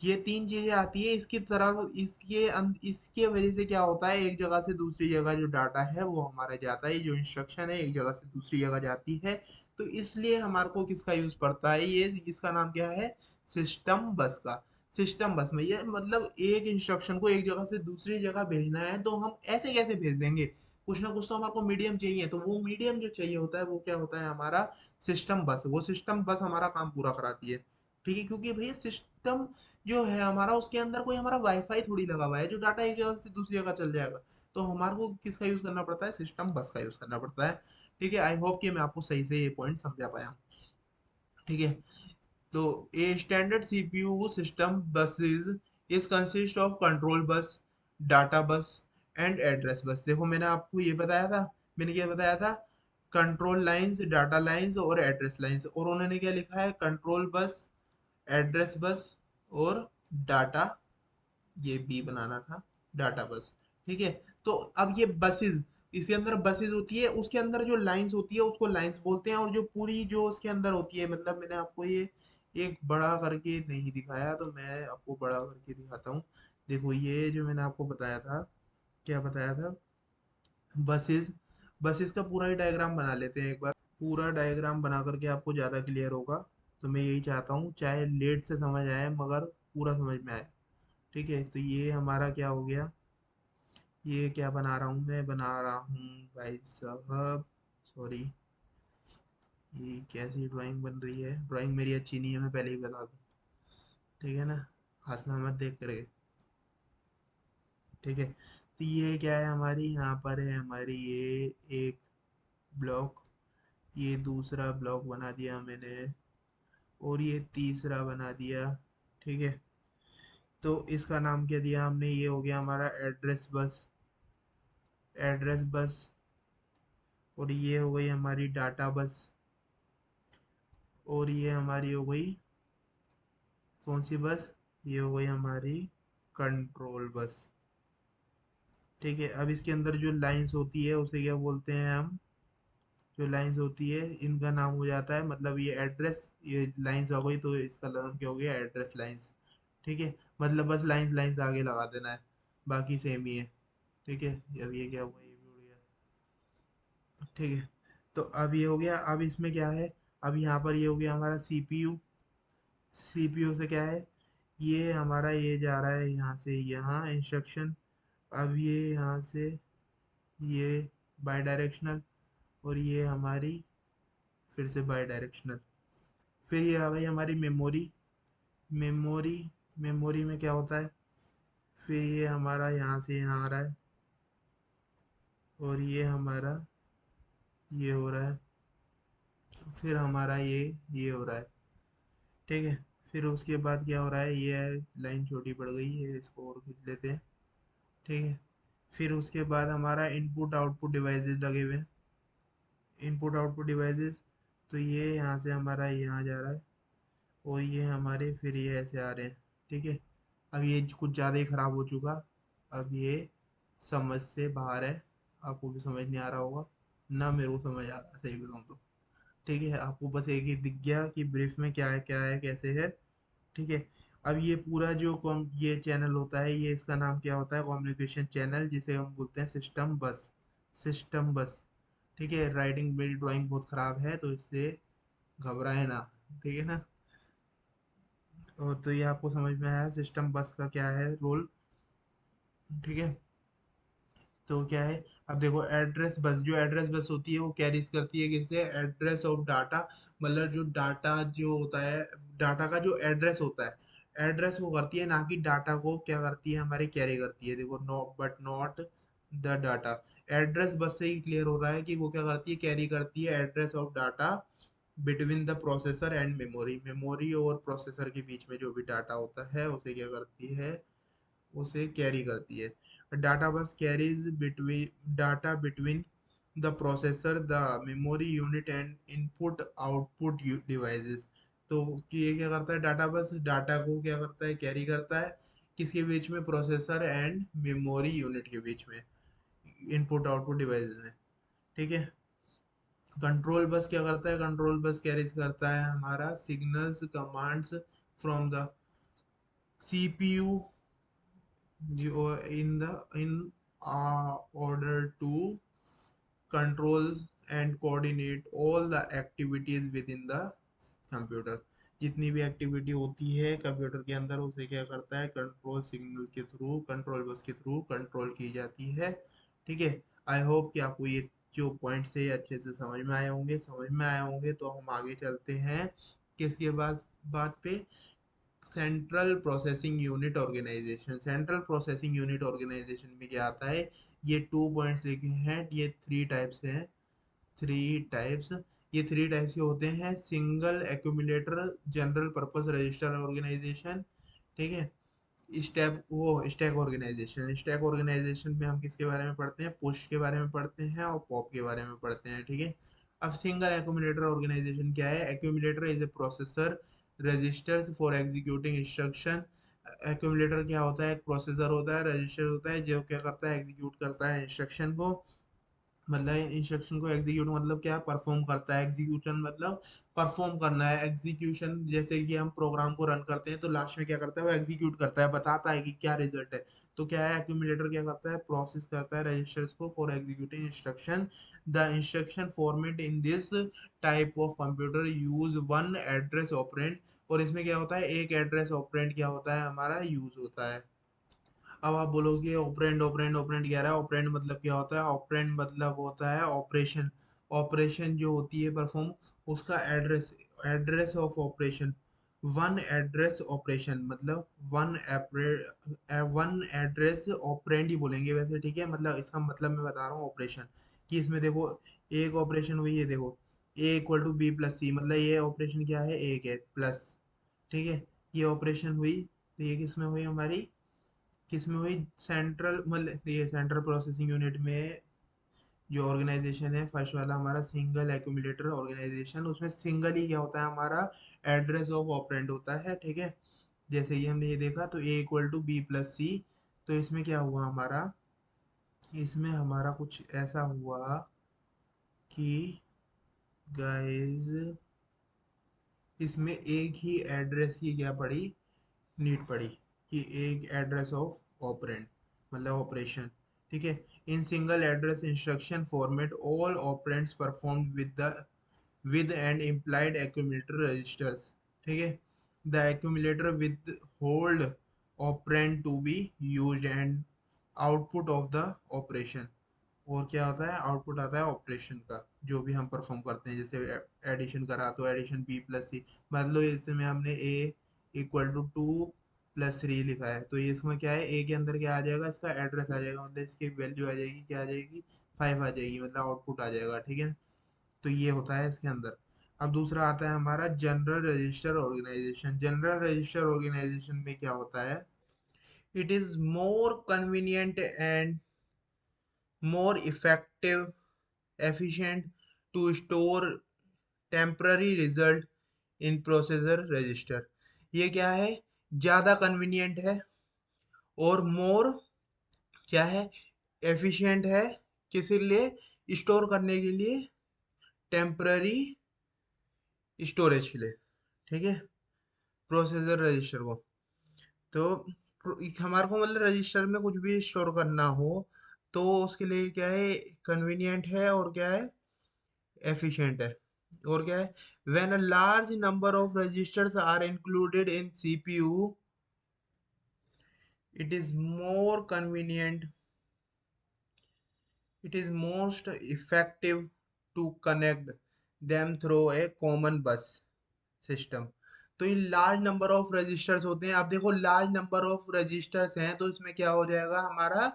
ये तीन चीजें आती है इसकी तरफ। इसके वजह से क्या होता है, एक जगह से दूसरी जगह जो डाटा है वो हमारा जाता है, जो इंस्ट्रक्शन है एक जगह से दूसरी जगह जाती है। तो इसलिए हमारे को किसका यूज पड़ता है, ये इसका नाम क्या है, सिस्टम बस का। सिस्टम बस में ये मतलब एक इंस्ट्रक्शन को एक जगह से दूसरी जगह भेजना है, तो हम ऐसे कैसे भेज देंगे, कुछ ना कुछ तो हमारे को मीडियम चाहिए। तो वो मीडियम जो चाहिए होता है वो क्या होता है, हमारा सिस्टम बस। वो सिस्टम बस हमारा काम पूरा कराती है। ठीक है, क्योंकि भैया सिस्टम जो है हमारा, उसके अंदर कोई हमारा वाईफाई थोड़ी लगा हुआ है जो डाटा एक जगह से दूसरी जगह चल जाएगा। तो हमारे को किसका यूज करना पड़ता है, सिस्टम बस का यूज करना पड़ता है। ठीक है, आई होप कि मैं आपको सही से ये पॉइंट समझा पाया हूँ। ठीक है, तो ए स्टैंडर्ड सीपीयू सिस्टम बस is consist of control bus, data बस एंड एड्रेस बस। देखो मैंने आपको ये बताया था, मैंने क्या बताया था, कंट्रोल लाइंस, डाटा लाइंस और एड्रेस लाइंस। और उन्होंने क्या लिखा है, कंट्रोल बस, एड्रेस बस और डाटा, ये बी बनाना था, डाटा बस। ठीक है, तो अब ये बसेस, इसके अंदर बसेस होती है, उसके अंदर जो लाइंस होती है उसको लाइंस बोलते हैं, और जो पूरी जो उसके अंदर होती है, मतलब मैंने आपको ये एक बड़ा करके नहीं दिखाया, तो मैं आपको बड़ा करके दिखाता हूँ। देखो ये जो मैंने आपको बताया था, क्या बताया था, बसेस। बसेस का पूरा ही डायग्राम बना लेते हैं एक बार। पूरा डायग्राम बना करके आपको ज़्यादा क्लियर होगा। तो मैं यही चाहता हूँ, चाहे लेट से समझ आए मगर पूरा समझ में आए। ठीक है, तो ये हमारा क्या हो गया, ये क्या बना रहा हूँ, मैं बना रहा हूँ भाई साहब, सॉरी, ये कैसी ड्राइंग बन रही है, ड्राइंग मेरी अच्छी नहीं है, मैं पहले ही बता दूँ, ठीक है ना, हंसना मत देख करके, ठीक है। तो ये क्या है हमारी, यहाँ पर है हमारी ये एक ब्लॉक, ये दूसरा ब्लॉक बना दिया मैंने, और ये तीसरा बना दिया, ठीक है। तो इसका नाम क्या दिया हमने, ये हो गया हमारा एड्रेस बस, एड्रेस बस। और ये हो गई हमारी डाटा बस, और ये हमारी हो गई कौन सी बस, ये हो गई हमारी कंट्रोल बस, ठीक है। अब इसके अंदर जो लाइंस होती है उसे क्या बोलते हैं हम, जो लाइंस होती है इनका नाम हो जाता है, मतलब ये एड्रेस, ये लाइंस हो गई तो इसका नाम क्या हो गया, एड्रेस लाइंस, ठीक है। मतलब बस लाइंस लाइंस आगे लगा देना है, बाकी सेम ही है, ठीक है। अब ये क्या हुआ, ये भी उड़ गया, ठीक है। तो अब ये हो गया, अब इसमें क्या है, अब यहाँ पर ये हो गया हमारा सीपीयू, सीपीयू से क्या है, ये हमारा ये जा रहा है यहाँ से यहाँ इंस्ट्रक्शन, अब ये यहाँ से ये बाई डायरेक्शनल, और ये हमारी फिर से बाई डायरेक्शनल, फिर ये आ गई हमारी मेमोरी, मेमोरी, मेमोरी में क्या होता है, फिर ये हमारा यहाँ से यहाँ आ रहा है, और ये हमारा ये हो रहा है, फिर हमारा ये हो रहा है, ठीक है। फिर उसके बाद क्या हो रहा है, ये लाइन छोटी पड़ गई है, इसको और खींच लेते हैं, ठीक है। फिर उसके बाद हमारा इनपुट आउटपुट डिवाइसेस लगे हुए हैं, इनपुट आउटपुट डिवाइसेस, तो ये यहाँ से हमारा यहाँ जा रहा है, और ये हमारे फिर ये ऐसे आ रहे हैं, ठीक है। अब ये कुछ ज़्यादा ही ख़राब हो चुका, अब ये समझ से बाहर है, आपको भी समझ नहीं आ रहा होगा, ना मेरे को समझ आ रहा है सही बताऊँ तो, ठीक है। आपको बस एक ही दिख गया कि ब्रीफ में क्या है कैसे है, ठीक है। अब ये पूरा जो ये चैनल होता है, ये इसका नाम क्या होता है, कम्युनिकेशन चैनल, जिसे हम बोलते हैं सिस्टम बस, सिस्टम बस, ठीक है। राइटिंग मेरी ड्राइंग बहुत ख़राब है तो इससे घबराए ना, ठीक है ना। और तो ये आपको समझ में आया सिस्टम बस का क्या है रोल, ठीक है। तो क्या है, अब देखो एड्रेस बस, जो एड्रेस बस होती है वो कैरीज करती है किससे, एड्रेस ऑफ डाटा, मतलब जो डाटा जो होता है, डाटा का जो एड्रेस होता है, एड्रेस वो करती है, ना कि डाटा को क्या करती है हमारे कैरी करती है, देखो no but not the data, address bus से ही क्लियर हो रहा है कि वो क्या करती है, कैरी करती है address of data between the processor and memory, memory और प्रोसेसर के बीच में जो भी डाटा होता है उसे क्या करती है, उसे कैरी करती है। डाटा बस carries between data between the processor, the memory unit and input output devices. तो कि ये क्या करता है, डाटा बस डाटा को क्या करता है, कैरी करता है, किसके बीच में, प्रोसेसर एंड मेमोरी यूनिट के बीच में, इनपुट आउटपुट डिवाइसेस में, ठीक है। कंट्रोल बस क्या करता है, कंट्रोल बस कैरीज करता है हमारा signals commands from the CPU in the in order to control and coordinate all the activities within the computer, जितनी भी एक्टिविटी होती है कंप्यूटर के अंदर उसे क्या करता है, कंट्रोल सिग्नल के थ्रू, कंट्रोल बस के थ्रू कंट्रोल की जाती है, ठीक है। आई होप कि आपको ये जो पॉइंट्स है अच्छे से समझ में आए होंगे, समझ में आए होंगे तो हम आगे चलते हैं किसके बाद, बात पे, central processing unit organisation. Central processing unit organisation में क्या आता है, ये 2 पॉइंट्स लिखे हैं, ये 3 टाइप्स हैं, 3 टाइप्स, ये 3 टाइप्स के होते हैं, single accumulator general purpose register organisation, ठीक है। स्टैक ऑर्गेनाइजेशन, स्टैक ऑर्गेनाइजेशन में हम किसके बारे में पढ़ते हैं, पुश के बारे में पढ़ते हैं और पॉप के बारे में पढ़ते हैं, ठीक है। अब सिंगल एक्यूमुलेटर ऑर्गेनाइजेशन क्या है, accumulator is a processor registers for executing instruction. Accumulator क्या होता है, एक प्रोसेसर होता है, रजिस्टर होता है, जो क्या करता है, एग्जीक्यूट करता है इंस्ट्रक्शन को, मतलब इंस्ट्रक्शन को एग्जीक्यूट मतलब क्या, परफॉर्म करता है, एग्जीक्यूशन मतलब परफॉर्म करना है, एग्जीक्यूशन जैसे कि हम प्रोग्राम को रन करते हैं तो लास्ट में क्या करता है, वो एग्जीक्यूट करता है, बताता है कि क्या रिजल्ट है। तो क्या है, एक्यूमुलेटर क्या करता है, प्रोसेस करता है रजिस्टर्स को for executing instruction. The instruction format in this type of computer use one address operand, और इसमें क्या होता है, एक एड्रेस ऑपरेंड क्या होता है हमारा यूज होता है। अब आप बोलोगे ऑपरेंड ऑपरेंड ऑपरेंड क्या रहा है, ऑपरेंड मतलब क्या होता है, ऑपरेंड मतलब होता है ऑपरेशन। ऑपरेशन जो होती है परफॉर्म, उसका address, address of operation. One address operation मतलब वन एड्रेस ऑपरेंड ही बोलेंगे वैसे, ठीक है, मतलब इसका मतलब मैं बता रहा हूँ ऑपरेशन, कि इसमें देखो एक ऑपरेशन हुई है, देखो ए इक्वल टू बी प्लस सी, मतलब ये ऑपरेशन क्या है, एक है प्लस, ठीक है, ये ऑपरेशन हुई, तो ये किस में हुई हमारी, किसमें हुई, सेंट्रल, मतलब ये सेंट्रल प्रोसेसिंग यूनिट में जो ऑर्गेनाइजेशन है फर्स्ट वाला हमारा सिंगल एक्यूमुलेटर ऑर्गेनाइजेशन, उसमें सिंगल ही क्या होता है हमारा, एड्रेस ऑफ ऑपरेंड होता है, ठीक है। जैसे कि हमने ये देखा, तो ए इक्वल टू बी प्लस सी, तो इसमें क्या हुआ हमारा, इसमें हमारा कुछ ऐसा हुआ कि गाइस, इसमें एक ही एड्रेस की क्या पड़ी, नीड पड़ी, कि एक एड्रेस ऑफ ऑपरेंड मतलब ऑपरेशन, ठीक है। In single address instruction format all operands performed with and implied accumulator registers, ठीक है। The accumulator with hold operand to be used and output of the operation, और क्या होता है, आउटपुट आता है ऑपरेशन का, जो भी हम परफॉर्म करते हैं, जैसे एडिशन करा तो एडिशन बी प्लस सी, मतलब इसमें हमने ए इक्वल टू 2 + 3 लिखा है, तो ये इसमें क्या है, ए के अंदर क्या आ जाएगा, इसका एड्रेस आ जाएगा, मतलब इसकी वैल्यू आ जाएगी, क्या आ जाएगी, 5 आ जाएगी, मतलब आउटपुट आ जाएगा, ठीक है। तो ये होता है इसके अंदर। अब दूसरा आता है हमारा general register organisation. General register organisation में क्या होता है, it is more convenient and more effective, efficient to store temporary result in processor register। ये क्या है, ज़्यादा कन्वीनियंट है, और मोर क्या है, एफिशिएंट है, किस लिए, स्टोर करने के लिए, टेम्पररी स्टोरेज के लिए, ठीक है, प्रोसेसर रजिस्टर को। तो हमारे को मतलब रजिस्टर में कुछ भी स्टोर करना हो, तो उसके लिए क्या है, कन्वीनियंट है, और क्या है, एफिशिएंट है, और क्या है, when a large number of registers are included in CPU, it is more convenient, it is most effective to connect them through a common bus system. तो ये लार्ज नंबर ऑफ रजिस्टर्स होते हैं, आप देखो लार्ज नंबर ऑफ रजिस्टर्स हैं, तो इसमें क्या हो जाएगा हमारा,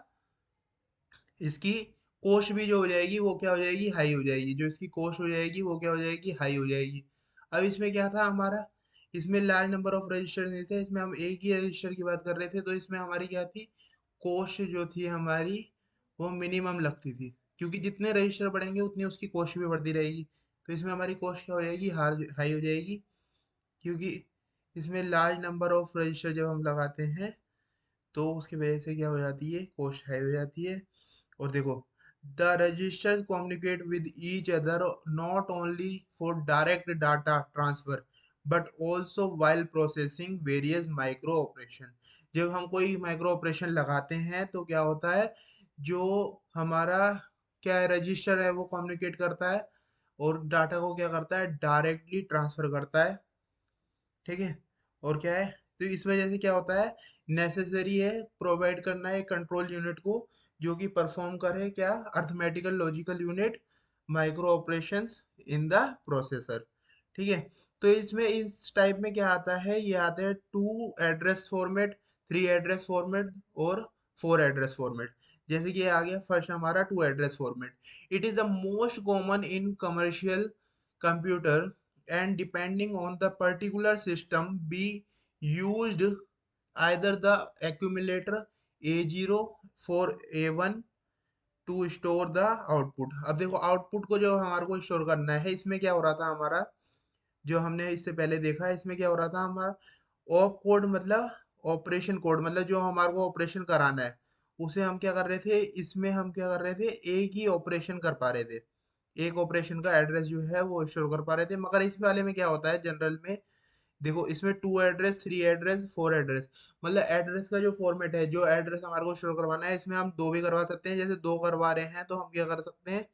इसकी कॉस्ट भी जो हो जाएगी वो क्या हो जाएगी, हाई हो जाएगी, जो इसकी कॉस्ट हो जाएगी वो क्या हो जाएगी, हाई हो जाएगी। अब इसमें क्या था हमारा, इसमें लार्ज नंबर ऑफ रजिस्टर नहीं थे, इसमें हम एक ही रजिस्टर की बात कर रहे थे, तो इसमें हमारी क्या थी, कॉस्ट जो थी हमारी, वो मिनिमम लगती थी, क्योंकि जितने रजिस्टर बढ़ेंगे उतनी उसकी कॉस्ट भी बढ़ती रहेगी, तो इसमें हमारी कॉस्ट क्या हो जाएगी, हाई हो जाएगी, क्योंकि इसमें लार्ज नंबर ऑफ रजिस्टर जब हम लगाते हैं, तो उसकी वजह से क्या हो जाती है, कॉस्ट हाई हो जाती है। और देखो, the registers communicate with each other not only for direct data transfer but also while processing various micro operation. जब हम कोई माइक्रो ऑपरेशन लगाते हैं तो क्या होता है, जो हमारा क्या है, रजिस्टर है, वो कम्युनिकेट करता है, और डाटा को क्या करता है, डायरेक्टली ट्रांसफर करता है, ठीक है। और क्या है, तो इस वजह से क्या होता है, नेसेसरी है प्रोवाइड करना है कंट्रोल यूनिट को, जो कि परफॉर्म करे क्या, arithmetical logical unit micro operations in the processor, ठीक है। तो इसमें इस टाइप में क्या आता है, ये आता है 2 एड्रेस फॉर्मेट, 3 एड्रेस फॉर्मेट, और 4 एड्रेस फॉर्मेट। जैसे कि ये आ गया फर्स्ट हमारा 2 address format, it is the most common in commercial computer and depending on the particular system be used either the accumulator A0 for A1 to store the output। अब देखो output को जो हमारे को स्टोर करना है, इसमें क्या हो रहा था हमारा, जो हमने इससे पहले देखा, इसमें क्या हो रहा था हमारा, ऑप कोड मतलब ऑपरेशन कोड, मतलब जो हमारे को ऑपरेशन कराना है, उसे हम क्या कर रहे थे, इसमें हम क्या कर रहे थे, एक ही ऑपरेशन कर पा रहे थे, एक ऑपरेशन का एड्रेस जो है वो स्टोर कर पा रहे थे। मगर इस वाले में क्या होता है जनरल में, देखो इसमें 2 एड्रेस, 3 एड्रेस, 4 एड्रेस, मतलब एड्रेस का जो फॉर्मेट है, जो एड्रेस हमारे को स्टोर करवाना है, इसमें हम दो भी करवा सकते हैं, जैसे दो करवा रहे हैं तो हम क्या कर सकते हैं,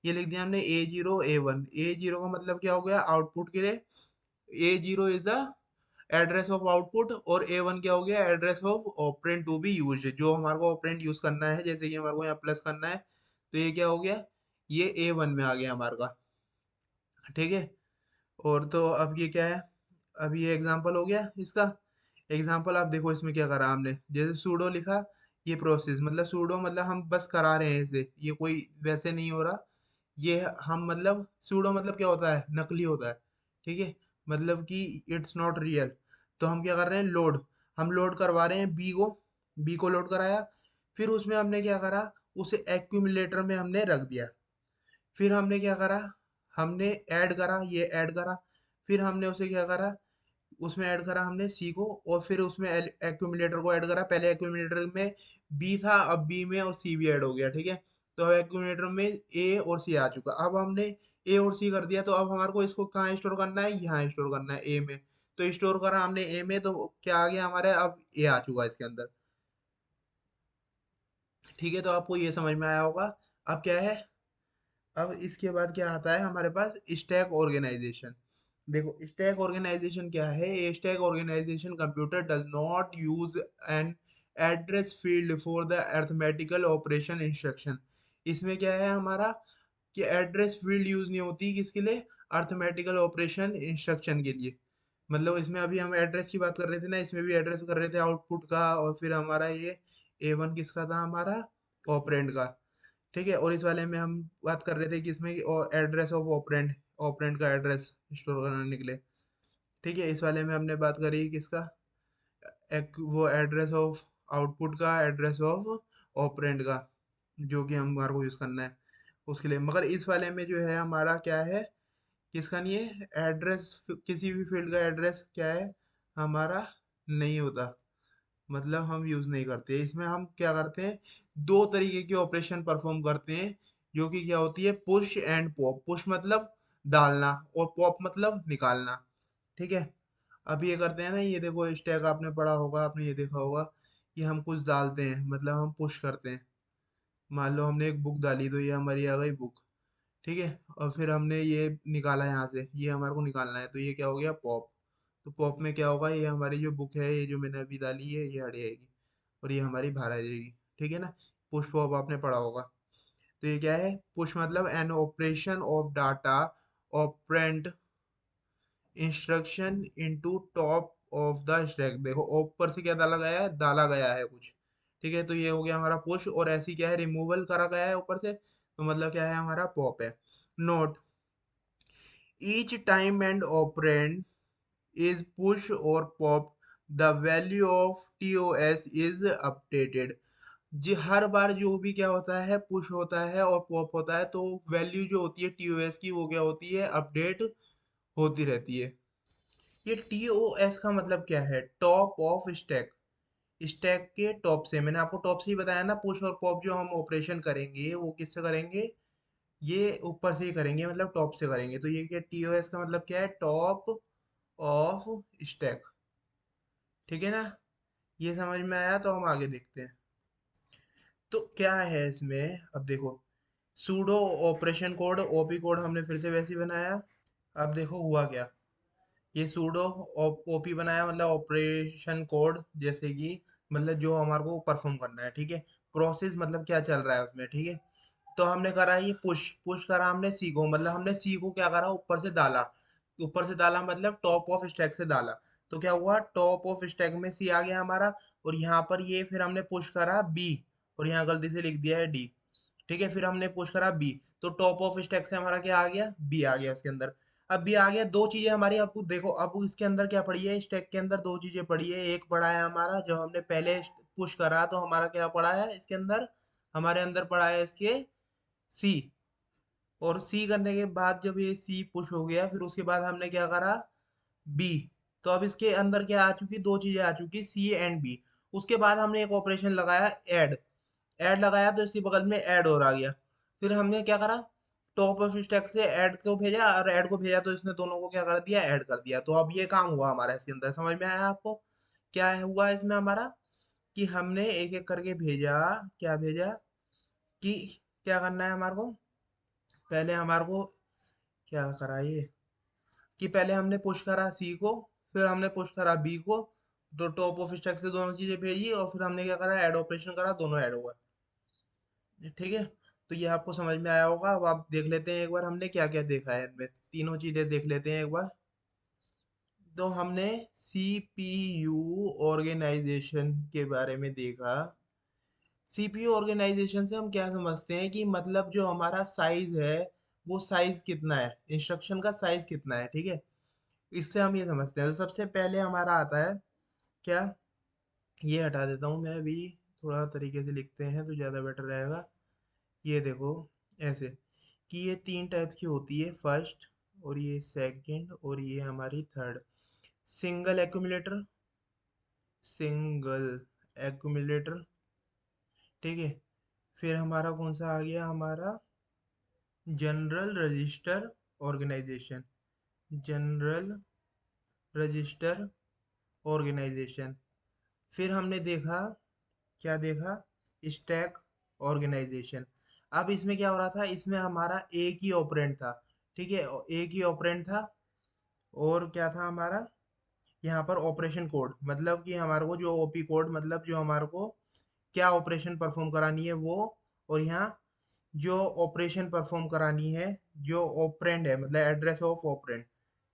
ये लिख दिया हमने A0 A1, A0 का मतलब क्या हो गया, आउटपुट के लिए, A0 is the address of output, और A1 क्या हो गया, address of operand to be use, जो हमारे को ऑपरेंड यूज करना है, जैसे कि हमारे को यहाँ प्लस करना है, तो ये क्या हो गया, ये A1 में आ गया हमारे का। ठीक है। और तो अब ये क्या है, अब ये एग्जांपल हो गया इसका। एग्जांपल आप देखो इसमें क्या करा हमने, जैसे सूडो लिखा, ये प्रोसेस मतलब सूडो मतलब हम बस करा रहे हैं इसे, ये कोई वैसे नहीं हो रहा। ये हम मतलब सूडो मतलब क्या होता है, नकली होता है। ठीक है, मतलब कि इट्स नॉट रियल। तो हम क्या कर रहे हैं, लोड, हम लोड करवा रहे हैं बी को लोड कराया, फिर उसमें हमने क्या करा, उसे एक्यूमुलेटर में हमने रख दिया। फिर हमने क्या करा, हमने ऐड करा, ये ऐड करा, फिर हमने उसे क्या करा, उसमें ऐड करा हमने सी को, और फिर उसमें एक्यूमुलेटर को ऐड करा। पहले एक्यूमुलेटर में बी था, अब बी में और सी भी ऐड हो गया। ठीक है, तो अब एक्यूमुलेटर में ए और सी आ चुका। अब हमने ए और सी कर दिया, तो अब हमारे को इसको कहाँ स्टोर करना है, यहाँ स्टोर करना है ए में। तो स्टोर करा हमने ए में, तो क्या आ गया हमारे, अब ए आ चुका है इसके अंदर। ठीक है, तो आपको ये समझ में आया होगा। अब क्या है, अब इसके बाद क्या आता है हमारे पास, स्टैक ऑर्गेनाइजेशन। देखो स्टैक ऑर्गेनाइजेशन क्या है, stack organization computer does not use an address field for the arithmetical operation instruction. इसमें क्या है हमारा, कि एड्रेस फील्ड यूज नहीं होती किसके लिए, अरिथमेटिकल ऑपरेशन इंस्ट्रक्शन के लिए। मतलब इसमें अभी हम एड्रेस की बात कर रहे थे ना, इसमें भी एड्रेस कर रहे थे आउटपुट का, और फिर हमारा ये A1 किसका था, हमारा ऑपरेंड का। ठीक है, और इस वाले में हम बात कर रहे थे कि इसमें एड्रेस ऑफ ऑपरेंड, ऑपरेंड का एड्रेस स्टोर करने के लिए। ठीक है, इस वाले में हमने बात करी किसका, एक वो एड्रेस ऑफ आउटपुट का, एड्रेस ऑफ ऑपरेंड का, जो कि हमारे को यूज करना है उसके लिए। मगर इस वाले में जो है हमारा क्या है, किसका नहीं है एड्रेस, किसी भी फील्ड का एड्रेस क्या है हमारा, नहीं होता। मतलब हम यूज नहीं करते इसमें। हम क्या करते हैं, दो तरीके के ऑपरेशन परफॉर्म करते हैं, जो कि क्या होती है, पुश एंड पॉप। पुश मतलब डालना, और पॉप मतलब निकालना। ठीक है, अब ये करते हैं ना, ये देखो स्टैक आपने पढ़ा होगा, आपने ये देखा होगा कि हम कुछ डालते हैं, मतलब हम पुश करते हैं। मान लो हमने एक बुक डाली, तो ये हमारी आ गई बुक। ठीक है, और फिर हमने ये निकाला यहाँ से, ये हमारे को निकालना है, तो ये क्या हो गया, पॉप। तो पॉप में क्या होगा, ये हमारी जो बुक है, ये जो मैंने अभी डाली है, ये हट जाएगी, और ये हमारी बाहर आ जाएगी। ठीक है ना, पुश पॉप आपने पढ़ा होगा। तो ये क्या है, पुश मतलब an operation of data operand instruction into top of the stack. देखो ऊपर से क्या डाला गया है, डाला गया है कुछ। ठीक है, तो ये हो गया हमारा पुश, और ऐसी क्या है, रिमूवल करा गया है ऊपर से, तो मतलब क्या है, हमारा पॉप है। Note, each time an operand is push or pop, the value of TOS is updated। जी हर बार जो भी क्या होता है, पुश होता है और पॉप होता है, तो वैल्यू जो होती है TOS की, वो क्या होती है, अपडेट होती रहती है। ये TOS का मतलब क्या है, टॉप ऑफ स्टैक। स्टैक के टॉप से, मैंने आपको टॉप से ही बताया ना, पुश और पॉप जो हम ऑपरेशन करेंगे वो किससे करेंगे, ये ऊपर से ही करेंगे, मतलब टॉप से करेंगे। तो ये क्या, TOS का मतलब क्या है, टॉप ऑफ स्टैक। ठीक है ना, ये समझ में आया, तो हम आगे देखते हैं। तो क्या है इसमें, अब देखो pseudo operation code, OP code हमने फिर से वैसे ही बनाया। अब देखो हुआ क्या, ये सूडो ओपी बनाया, मतलब ऑपरेशन कोड, जैसे कि मतलब जो हमारे को परफॉर्म करना है। ठीक है, प्रोसेस मतलब क्या चल रहा है उसमें। ठीक है, तो हमने करा ये पुश, पुश करा हमने सी को, मतलब हमने सी को क्या करा, ऊपर से डाला। ऊपर से डाला मतलब टॉप ऑफ स्टैक से डाला। तो क्या हुआ, टॉप ऑफ स्टैक में सी आ गया हमारा, और यहाँ पर ये फिर हमने पुश करा बी, और यहाँ गलती से लिख दिया है डी। ठीक है, फिर हमने पुश करा बी, तो टॉप ऑफ स्टैक से हमारा क्या आ गया, बी आ गया उसके अंदर। अब बी आ गया, दो चीजें हमारी, आपको देखो अब इसके अंदर क्या पड़ी है, स्टैक के अंदर दो चीजें पड़ी है। एक पड़ा है हमारा, जब हमने पहले पुश करा तो हमारा क्या पड़ा है इसके अंदर, हमारे अंदर पड़ा है इसके सी। और सी करने के बाद जब ये सी पुश हो गया, फिर उसके बाद हमने क्या करा, बी। तो अब इसके अंदर क्या आ चुकी, दो चीजें आ चुकी, सी एंड बी। उसके बाद हमने एक ऑपरेशन लगाया, ऐड। ऐड लगाया तो इसके बगल में ऐड और आ गया। फिर हमने क्या करा, टॉप ऑफ स्टैक से ऐड को भेजा, और ऐड को भेजा तो इसने दोनों को क्या कर दिया, ऐड कर दिया। तो अब ये काम हुआ हमारा इसके अंदर, समझ में आया आपको, क्या हुआ इसमें हमारा, कि हमने एक एक करके भेजा। क्या भेजा, कि क्या करना है हमारे को, पहले हमारे को क्या करा ये, कि पहले हमने पुश करा सी को, फिर हमने पुश करा बी को, तो टॉप ऑफ स्टैक से दोनों चीजें भेजी, और फिर हमने क्या करा, ऐड ऑपरेशन करा, दोनों ऐड हो गए। ठीक है, तो ये आपको समझ में आया होगा। अब आप देख लेते हैं एक बार हमने क्या क्या देखा है इनमें, तीनों चीजें देख लेते हैं एक बार। तो हमने सीपीयू ऑर्गेनाइजेशन के बारे में देखा। सीपीयू ऑर्गेनाइजेशन से हम क्या समझते हैं कि मतलब जो हमारा साइज है, वो साइज कितना है, इंस्ट्रक्शन का साइज कितना है, ठीक है। इससे हम ये समझते हैं। तो सबसे पहले हमारा आता है क्या, ये हटा देता हूँ मैं अभी, थोड़ा तरीके से लिखते हैं तो ज़्यादा बेटर रहेगा। ये देखो, ऐसे कि ये तीन टाइप की होती है, फर्स्ट और ये सेकंड और ये हमारी third. Single accumulator, single accumulator, ठीक है। फिर हमारा कौन सा आ गया, हमारा general register organisation, general register organization. फिर हमने देखा, क्या देखा, स्टैक ऑर्गेनाइजेशन। अब इसमें क्या हो रहा था, इसमें हमारा एक ही ऑपरेंड था, ठीक है, एक ही ऑपरेंड था। और क्या था हमारा, यहाँ पर ऑपरेशन कोड, मतलब कि हमारे को जो ओपी कोड, मतलब जो हमारे को क्या ऑपरेशन परफॉर्म करानी है वो। और यहाँ जो ऑपरेशन परफॉर्म करानी है, जो ऑपरेंड है, मतलब एड्रेस ऑफ ऑपरेंड,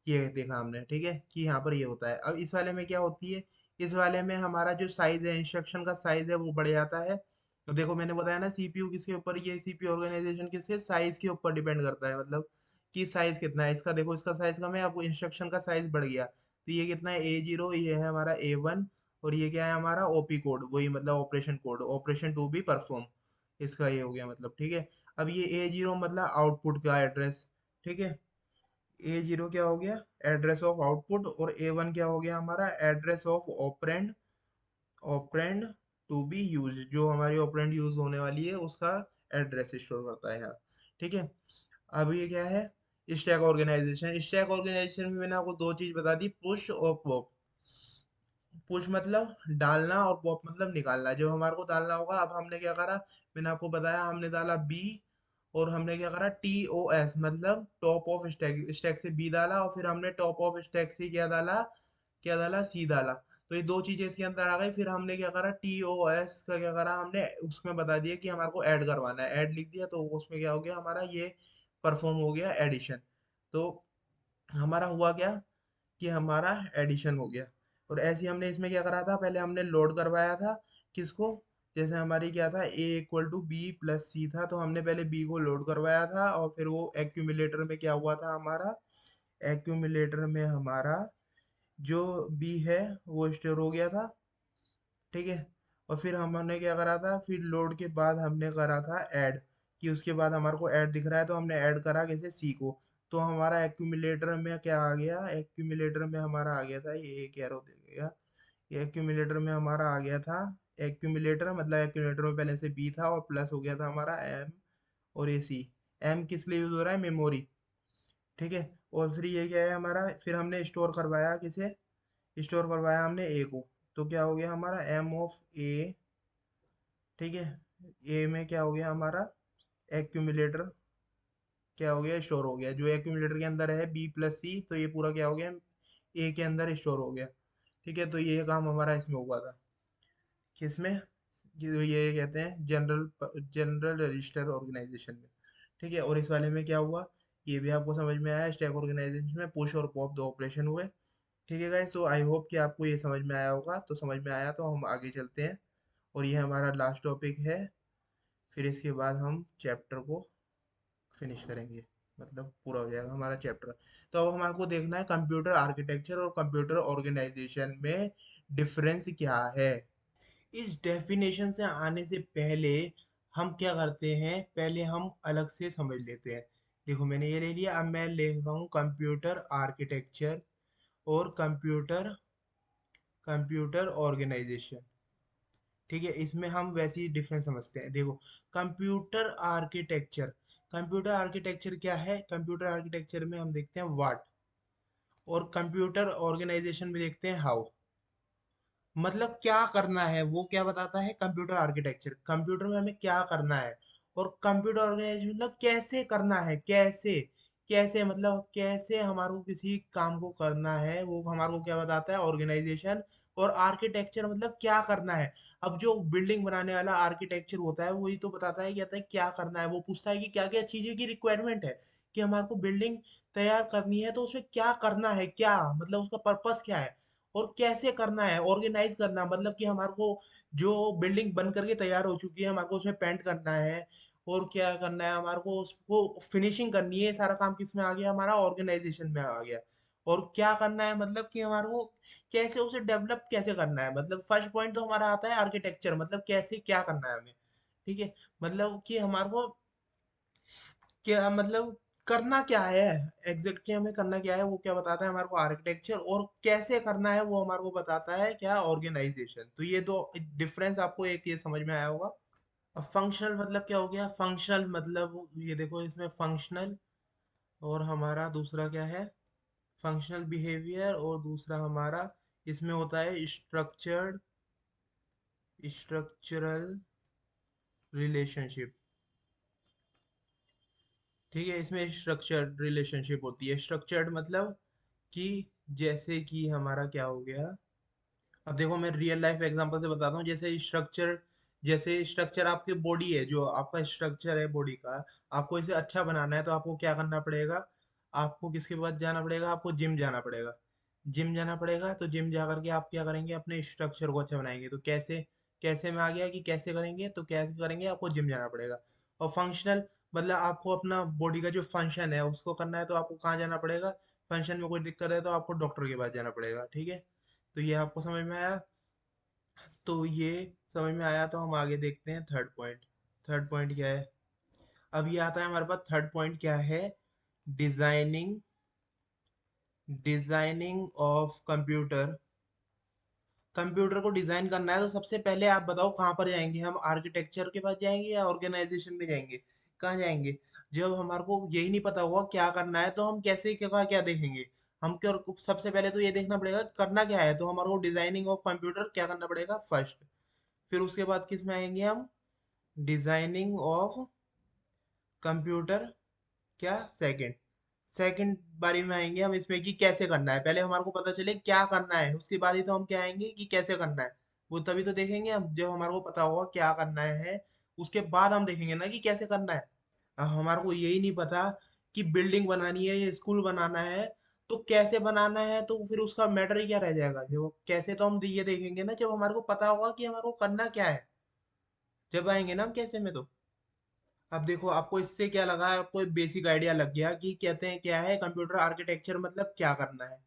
ये देखा हमने, ठीक है, कि यहाँ पर ये होता है। अब इस वाले में क्या होती है, इस वाले में हमारा जो साइज है, इंस्ट्रक्शन का साइज है, वो बढ़ जाता है। तो देखो मैंने बताया ना, सीपीयू किसके ऊपर, ये सीपीयू ऑर्गेनाइजेशन किसके साइज के ऊपर डिपेंड करता है, मतलब कि साइज कितना है इसका। देखो इसका साइज कम है, अब इंस्ट्रक्शन का साइज बढ़ गया, तो ये कितना है, A0, ये है हमारा A1, और ये क्या है हमारा ओपी कोड, वही मतलब operation code, operation to be perform, इसका ये हो गया मतलब, ठीक है। अब ये A0 मतलब आउटपुट का एड्रेस, ठीक है। A0 क्या हो गया, एड्रेस ऑफ आउटपुट, और A1 क्या हो गया हमारा, address of operand, operand to be use, जो हमारी ऑपरेंड यूज होने वाली है उसका एड्रेस स्टोर करता है यहाँ, ठीक है। अब ये क्या है, स्टैक ऑर्गेनाइजेशन। स्टैक ऑर्गेनाइजेशन में मैंने आपको दो चीज बता दी, पुश और पॉप। पुश मतलब डालना, और पॉप मतलब निकालना। जब हमारे को डालना होगा, अब हमने क्या करा, मैंने आपको बताया, हमने डाला बी, और हमने क्या करा, TOS मतलब टॉप ऑफ स्टैक, स्टैक से बी डाला, और फिर हमने टॉप ऑफ स्टैक से क्या डाला, क्या डाला, सी डाला। तो ये दो चीजें इसके अंदर आ गई। फिर हमने क्या करा, TOS का क्या करा हमने, उसमें बता दिया कि हमारे को ऐड करवाना है, ऐड लिख दिया, तो उसमें क्या हो गया हमारा, ये परफॉर्म हो गया एडिशन। तो हमारा हुआ क्या, कि हमारा एडिशन हो गया। और ऐसे ही हमने इसमें क्या करा था, पहले हमने लोड करवाया था किसको, जैसे हमारी क्या था, A = B + C था, तो हमने पहले B को लोड करवाया था, और फिर वो एक्यूमुलेटर में क्या हुआ था हमारा, एक्यूमुलेटर में हमारा जो B है वो स्टोर हो गया था, ठीक है। और फिर हमने क्या करा था, फिर लोड के बाद हमने करा था ऐड, कि उसके बाद हमारे को ऐड दिख रहा है, तो हमने ऐड करा कैसे, सी को। तो हमारा एक्यूमुलेटर में क्या आ गया, एक्यूमुलेटर में हमारा आ गया था, ये एक एरो दे गया, ये एक्यूमुलेटर में हमारा आ गया था, एक्यूमुलेटर मतलब एक्यूमुलेटर में पहले से बी था, और प्लस हो गया था हमारा एम, और ये सी। एम किस लिए यूज हो रहा है, मेमोरी, ठीक है। और फिर ये क्या है हमारा, फिर हमने स्टोर करवाया किसे, स्टोर करवाया हमने ए को। तो क्या हो गया हमारा, M of A, ठीक है। ए में क्या हो गया हमारा, एक्यूमुलेटर क्या हो गया, स्टोर हो गया, जो एक्यूमुलेटर के अंदर है B + C, तो ये पूरा क्या हो गया, ए के अंदर स्टोर हो गया, ठीक है। तो ये काम हमारा इसमें हुआ था, किसमें, ये कहते हैं जनरल, जनरल रजिस्टर ऑर्गेनाइजेशन में, ठीक है। और इस वाले में क्या हुआ, ये भी आपको समझ में आया, स्टैक ऑर्गेनाइजेशन में पुश और पॉप दो ऑपरेशन हुए, ठीक है गाइस। तो आई होप कि आपको ये समझ में आया होगा। तो समझ में आया तो हम आगे चलते हैं, और ये हमारा लास्ट टॉपिक है। फिर इसके बाद हम चैप्टर को फिनिश करेंगे, मतलब पूरा हो जाएगा हमारा चैप्टर। तो अब हमारे को देखना है कंप्यूटर आर्किटेक्चर और कंप्यूटर ऑर्गेनाइजेशन में डिफरेंस क्या है। इस डेफिनेशन से आने से पहले हम क्या करते हैं, पहले हम अलग से समझ लेते हैं। देखो मैंने ये ले लिया, अब मैं ले रहा हूँ कंप्यूटर आर्किटेक्चर और कंप्यूटर, कंप्यूटर ऑर्गेनाइजेशन, ठीक है। इसमें हम वैसे ही डिफरेंस समझते हैं। देखो कंप्यूटर आर्किटेक्चर, कंप्यूटर आर्किटेक्चर क्या है, कंप्यूटर आर्किटेक्चर में हम देखते हैं व्हाट, और कंप्यूटर ऑर्गेनाइजेशन में देखते हैं हाउ। मतलब क्या करना है, वो क्या बताता है, कंप्यूटर आर्किटेक्चर कंप्यूटर में हमें क्या करना है, और कंप्यूटर ऑर्गेनाइजेशन मतलब कैसे करना है, कैसे कैसे मतलब कैसे हमारे को किसी काम को करना है, वो हमारे को क्या बताता है, ऑर्गेनाइजेशन। और आर्किटेक्चर मतलब क्या करना है। अब जो बिल्डिंग बनाने वाला आर्किटेक्चर होता है वही तो बताता है, कहता है क्या करना है, वो पूछता है कि क्या क्या चीजें की रिक्वायरमेंट है, कि हमारे को बिल्डिंग तैयार करनी है तो उसमें क्या करना है, क्या मतलब उसका पर्पस क्या है, और कैसे करना है, ऑर्गेनाइज करना मतलब कि हमारे को जो बिल्डिंग बन करके तैयार हो चुकी है हमारे को उसमें पेंट करना है, और क्या करना है हमारे को, उसको फिनिशिंग करनी है, सारा काम किस में आ गया, हमारा ऑर्गेनाइजेशन में आ गया। और क्या करना है मतलब कि हमारे को कैसे उसे डेवलप कैसे करना है, मतलब फर्स्ट पॉइंट तो हमारा आता है आर्किटेक्चर, मतलब कैसे क्या करना है हमें। ठीक है, मतलब कि हमारे को क्या मतलब करना क्या है, एग्जैक्टली हमें करना क्या है वो क्या बताता है हमारे को आर्किटेक्चर, और कैसे करना है वो हमारे को बताता है क्या, ऑर्गेनाइजेशन। तो ये दो डिफरेंस आपको एक ये समझ में आया होगा। अब फंक्शनल मतलब क्या हो गया, फंक्शनल मतलब ये देखो इसमें फंक्शनल, और हमारा दूसरा क्या है, फंक्शनल बिहेवियर, और दूसरा हमारा इसमें होता है स्ट्रक्चर्ड, स्ट्रक्चरल रिलेशनशिप। ठीक है, इसमें स्ट्रक्चर्ड रिलेशनशिप होती है। स्ट्रक्चर्ड मतलब कि जैसे कि हमारा क्या हो गया, अब देखो मैं रियल लाइफ एग्जांपल से बताता हूँ। जैसे स्ट्रक्चर आपकी बॉडी है, जो आपका स्ट्रक्चर है बॉडी का, आपको इसे अच्छा बनाना है तो आपको क्या करना पड़ेगा, आपको किसके पास जाना पड़ेगा, आपको जिम जाना पड़ेगा। जिम जाना पड़ेगा तो जिम जा करके आप क्या करेंगे, अपने स्ट्रक्चर को अच्छा बनाएंगे। तो कैसे, कैसे में आ गया कि कैसे करेंगे, तो कैसे करेंगे, आपको जिम जाना पड़ेगा। और फंक्शनल मतलब आपको अपना बॉडी का जो फंक्शन है उसको करना है तो आपको कहाँ जाना पड़ेगा, फंक्शन में कोई दिक्कत है तो आपको डॉक्टर के पास जाना पड़ेगा। ठीक है, तो ये आपको समझ में आया। तो ये समझ में आया तो हम आगे देखते हैं थर्ड पॉइंट। थर्ड पॉइंट क्या है, अब ये आता है हमारे पास थर्ड पॉइंट क्या है, designing, designing of computer. Computer को डिजाइन करना है तो सबसे पहले आप बताओ कहाँ पर जाएंगे, हम आर्किटेक्चर के पास जाएंगे या ऑर्गेनाइजेशन में जाएंगे, कहाँ जाएंगे। जब हमारे को यही नहीं पता होगा क्या करना है तो हम कैसे क्या क्या देखेंगे, हम क्या, सबसे पहले तो ये देखना पड़ेगा करना क्या है, तो हमारे को डिजाइनिंग ऑफ कंप्यूटर क्या करना पड़ेगा फर्स्ट। फिर उसके बाद किस में आएंगे हम, डिजाइनिंग ऑफ कंप्यूटर क्या, सेकंड। सेकंड बारी में आएंगे हम इसमें कि कैसे करना है, पहले हमारे को पता चले क्या करना है उसके बाद ही तो हम क्या आएंगे कि कैसे करना है। वो तभी तो देखेंगे हम जब हमारे को पता होगा क्या करना है, उसके बाद हम देखेंगे ना कि कैसे करना है। अब हमारे को यही नहीं पता कि बिल्डिंग बनानी है या स्कूल बनाना है, तो कैसे बनाना है, तो फिर उसका मैटर ही क्या रह जाएगा, जो कैसे तो हम ये देखेंगे ना जब हमारे को पता होगा कि हमारे को करना क्या है, जब आएंगे ना हम कैसे में। तो अब देखो आपको इससे क्या लगा, आपको एक बेसिक आइडिया लग गया कि कहते हैं क्या है कंप्यूटर आर्किटेक्चर, मतलब क्या करना है,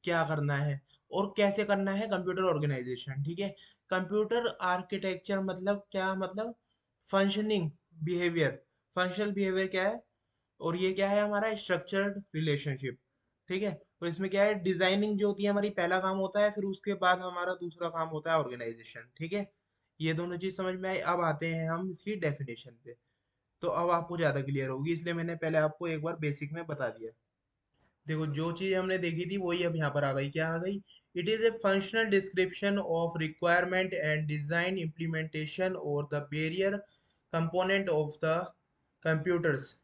क्या करना है, और कैसे करना है कंप्यूटर ऑर्गेनाइजेशन। ठीक है, कंप्यूटर आर्किटेक्चर मतलब क्या, मतलब फंक्शनिंग बिहेवियर, फंक्शनल बिहेवियर क्या है, और ये क्या है हमारा स्ट्रक्चर्ड रिलेशनशिप। ठीक है, तो इसमें क्या है, डिजाइनिंग जो होती है हमारी पहला काम होता है, फिर उसके बाद हमारा दूसरा काम होता है ऑर्गेनाइजेशन। ठीक है, ये दोनों चीज समझ में आई। अब आते हैं हम इसकी डेफिनेशन पे, तो अब आपको ज्यादा क्लियर होगी, इसलिए मैंने पहले आपको एक बार बेसिक में बता दिया। देखो जो चीज हमने देखी थी वही अब यहाँ पर आ गई, क्या आ गई, it is a functional description of requirement and design implementation और the barrier component of the computers.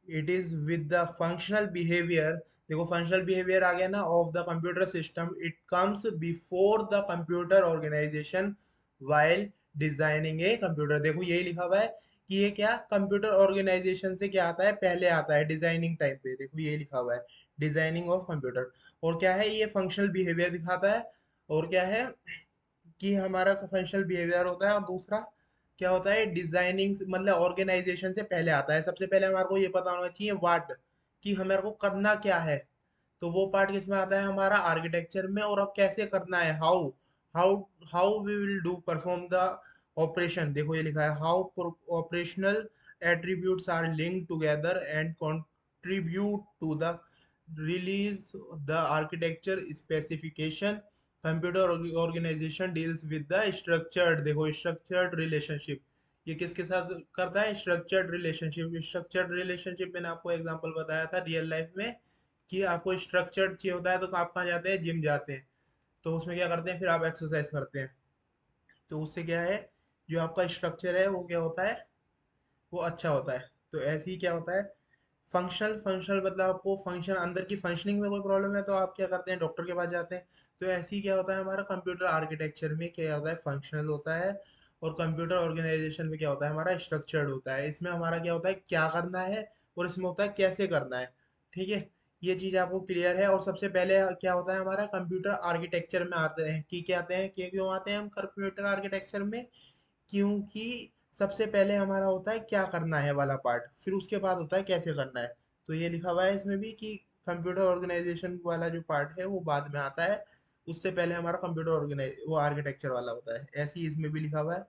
It is with the functional behaviour, देखो फंक्शनल बिहेवियर आ गया ना, of the computer system, it comes before the computer organisation while designing a computer. देखो यही लिखा हुआ है कि ये क्या कंप्यूटर ऑर्गेनाइजेशन से क्या आता है, पहले आता है डिजाइनिंग टाइम पे, देखो ये लिखा हुआ है डिजाइनिंग ऑफ कंप्यूटर। और क्या है, ये फंक्शनल बिहेवियर दिखाता है। और क्या है कि हमारा फंक्शनल बिहेवियर होता है, और दूसरा क्या होता है, डिजाइनिंग मतलब ऑर्गेनाइजेशन से पहले आता है। सबसे पहले हमारे को ये पता होना चाहिए व्हाट, कि हमारे को करना क्या है, तो वो पार्ट किसमें आता है हमारा आर्किटेक्चर में। और अब कैसे करना है, how, how how we will do perform the operation, देखो ये लिखा है how operational attributes are linked together and contribute to the release the architecture specification। Computer organization deals with the structured, देखो स्ट्रक्चर्ड रिलेशनशिप, ये किसके साथ करता है, स्ट्रक्चर्ड रिलेशनशिप। स्ट्रक्चर्ड रिलेशनशिप मैंने आपको एग्जांपल बताया था रियल लाइफ में, कि आपको स्ट्रक्चर्ड चाहिए होता है तो आप कहाँ जाते हैं, जिम जाते हैं। तो उसमें क्या करते हैं, फिर आप एक्सरसाइज करते हैं, तो उससे क्या है, जो आपका स्ट्रक्चर है वो क्या होता है, वो अच्छा होता है। तो ऐसे ही क्या होता है, फंक्शनल फंक्शनल मतलब आपको फंक्शन अंदर की फंक्शनिंग में कोई प्रॉब्लम है तो आप क्या करते हैं, डॉक्टर के पास जाते हैं। तो ऐसे ही क्या होता है हमारा कंप्यूटर आर्किटेक्चर में क्या होता है, फंक्शनल होता है। और कंप्यूटर ऑर्गेनाइजेशन में क्या होता है हमारा, स्ट्रक्चर्ड होता है। इसमें हमारा क्या होता है, क्या करना है, और इसमें होता है कैसे करना है। ठीक है, ये चीज आपको क्लियर है। और सबसे पहले क्या होता है हमारा, कंप्यूटर आर्किटेक्चर में आते हैं कि क्या आते हैं, क्यों आते हैं हम कंप्यूटर आर्किटेक्चर में, क्योंकि सबसे पहले हमारा होता है क्या करना है वाला पार्ट, फिर उसके बाद होता है कैसे करना है। तो ये लिखा हुआ है इसमें भी कि कंप्यूटर ऑर्गेनाइजेशन वाला जो पार्ट है वो बाद में आता है, उससे पहले हमारा कंप्यूटर ऑर्गेनाइज वो आर्किटेक्चर वाला होता है, ऐसे ही इसमें भी लिखा हुआ है।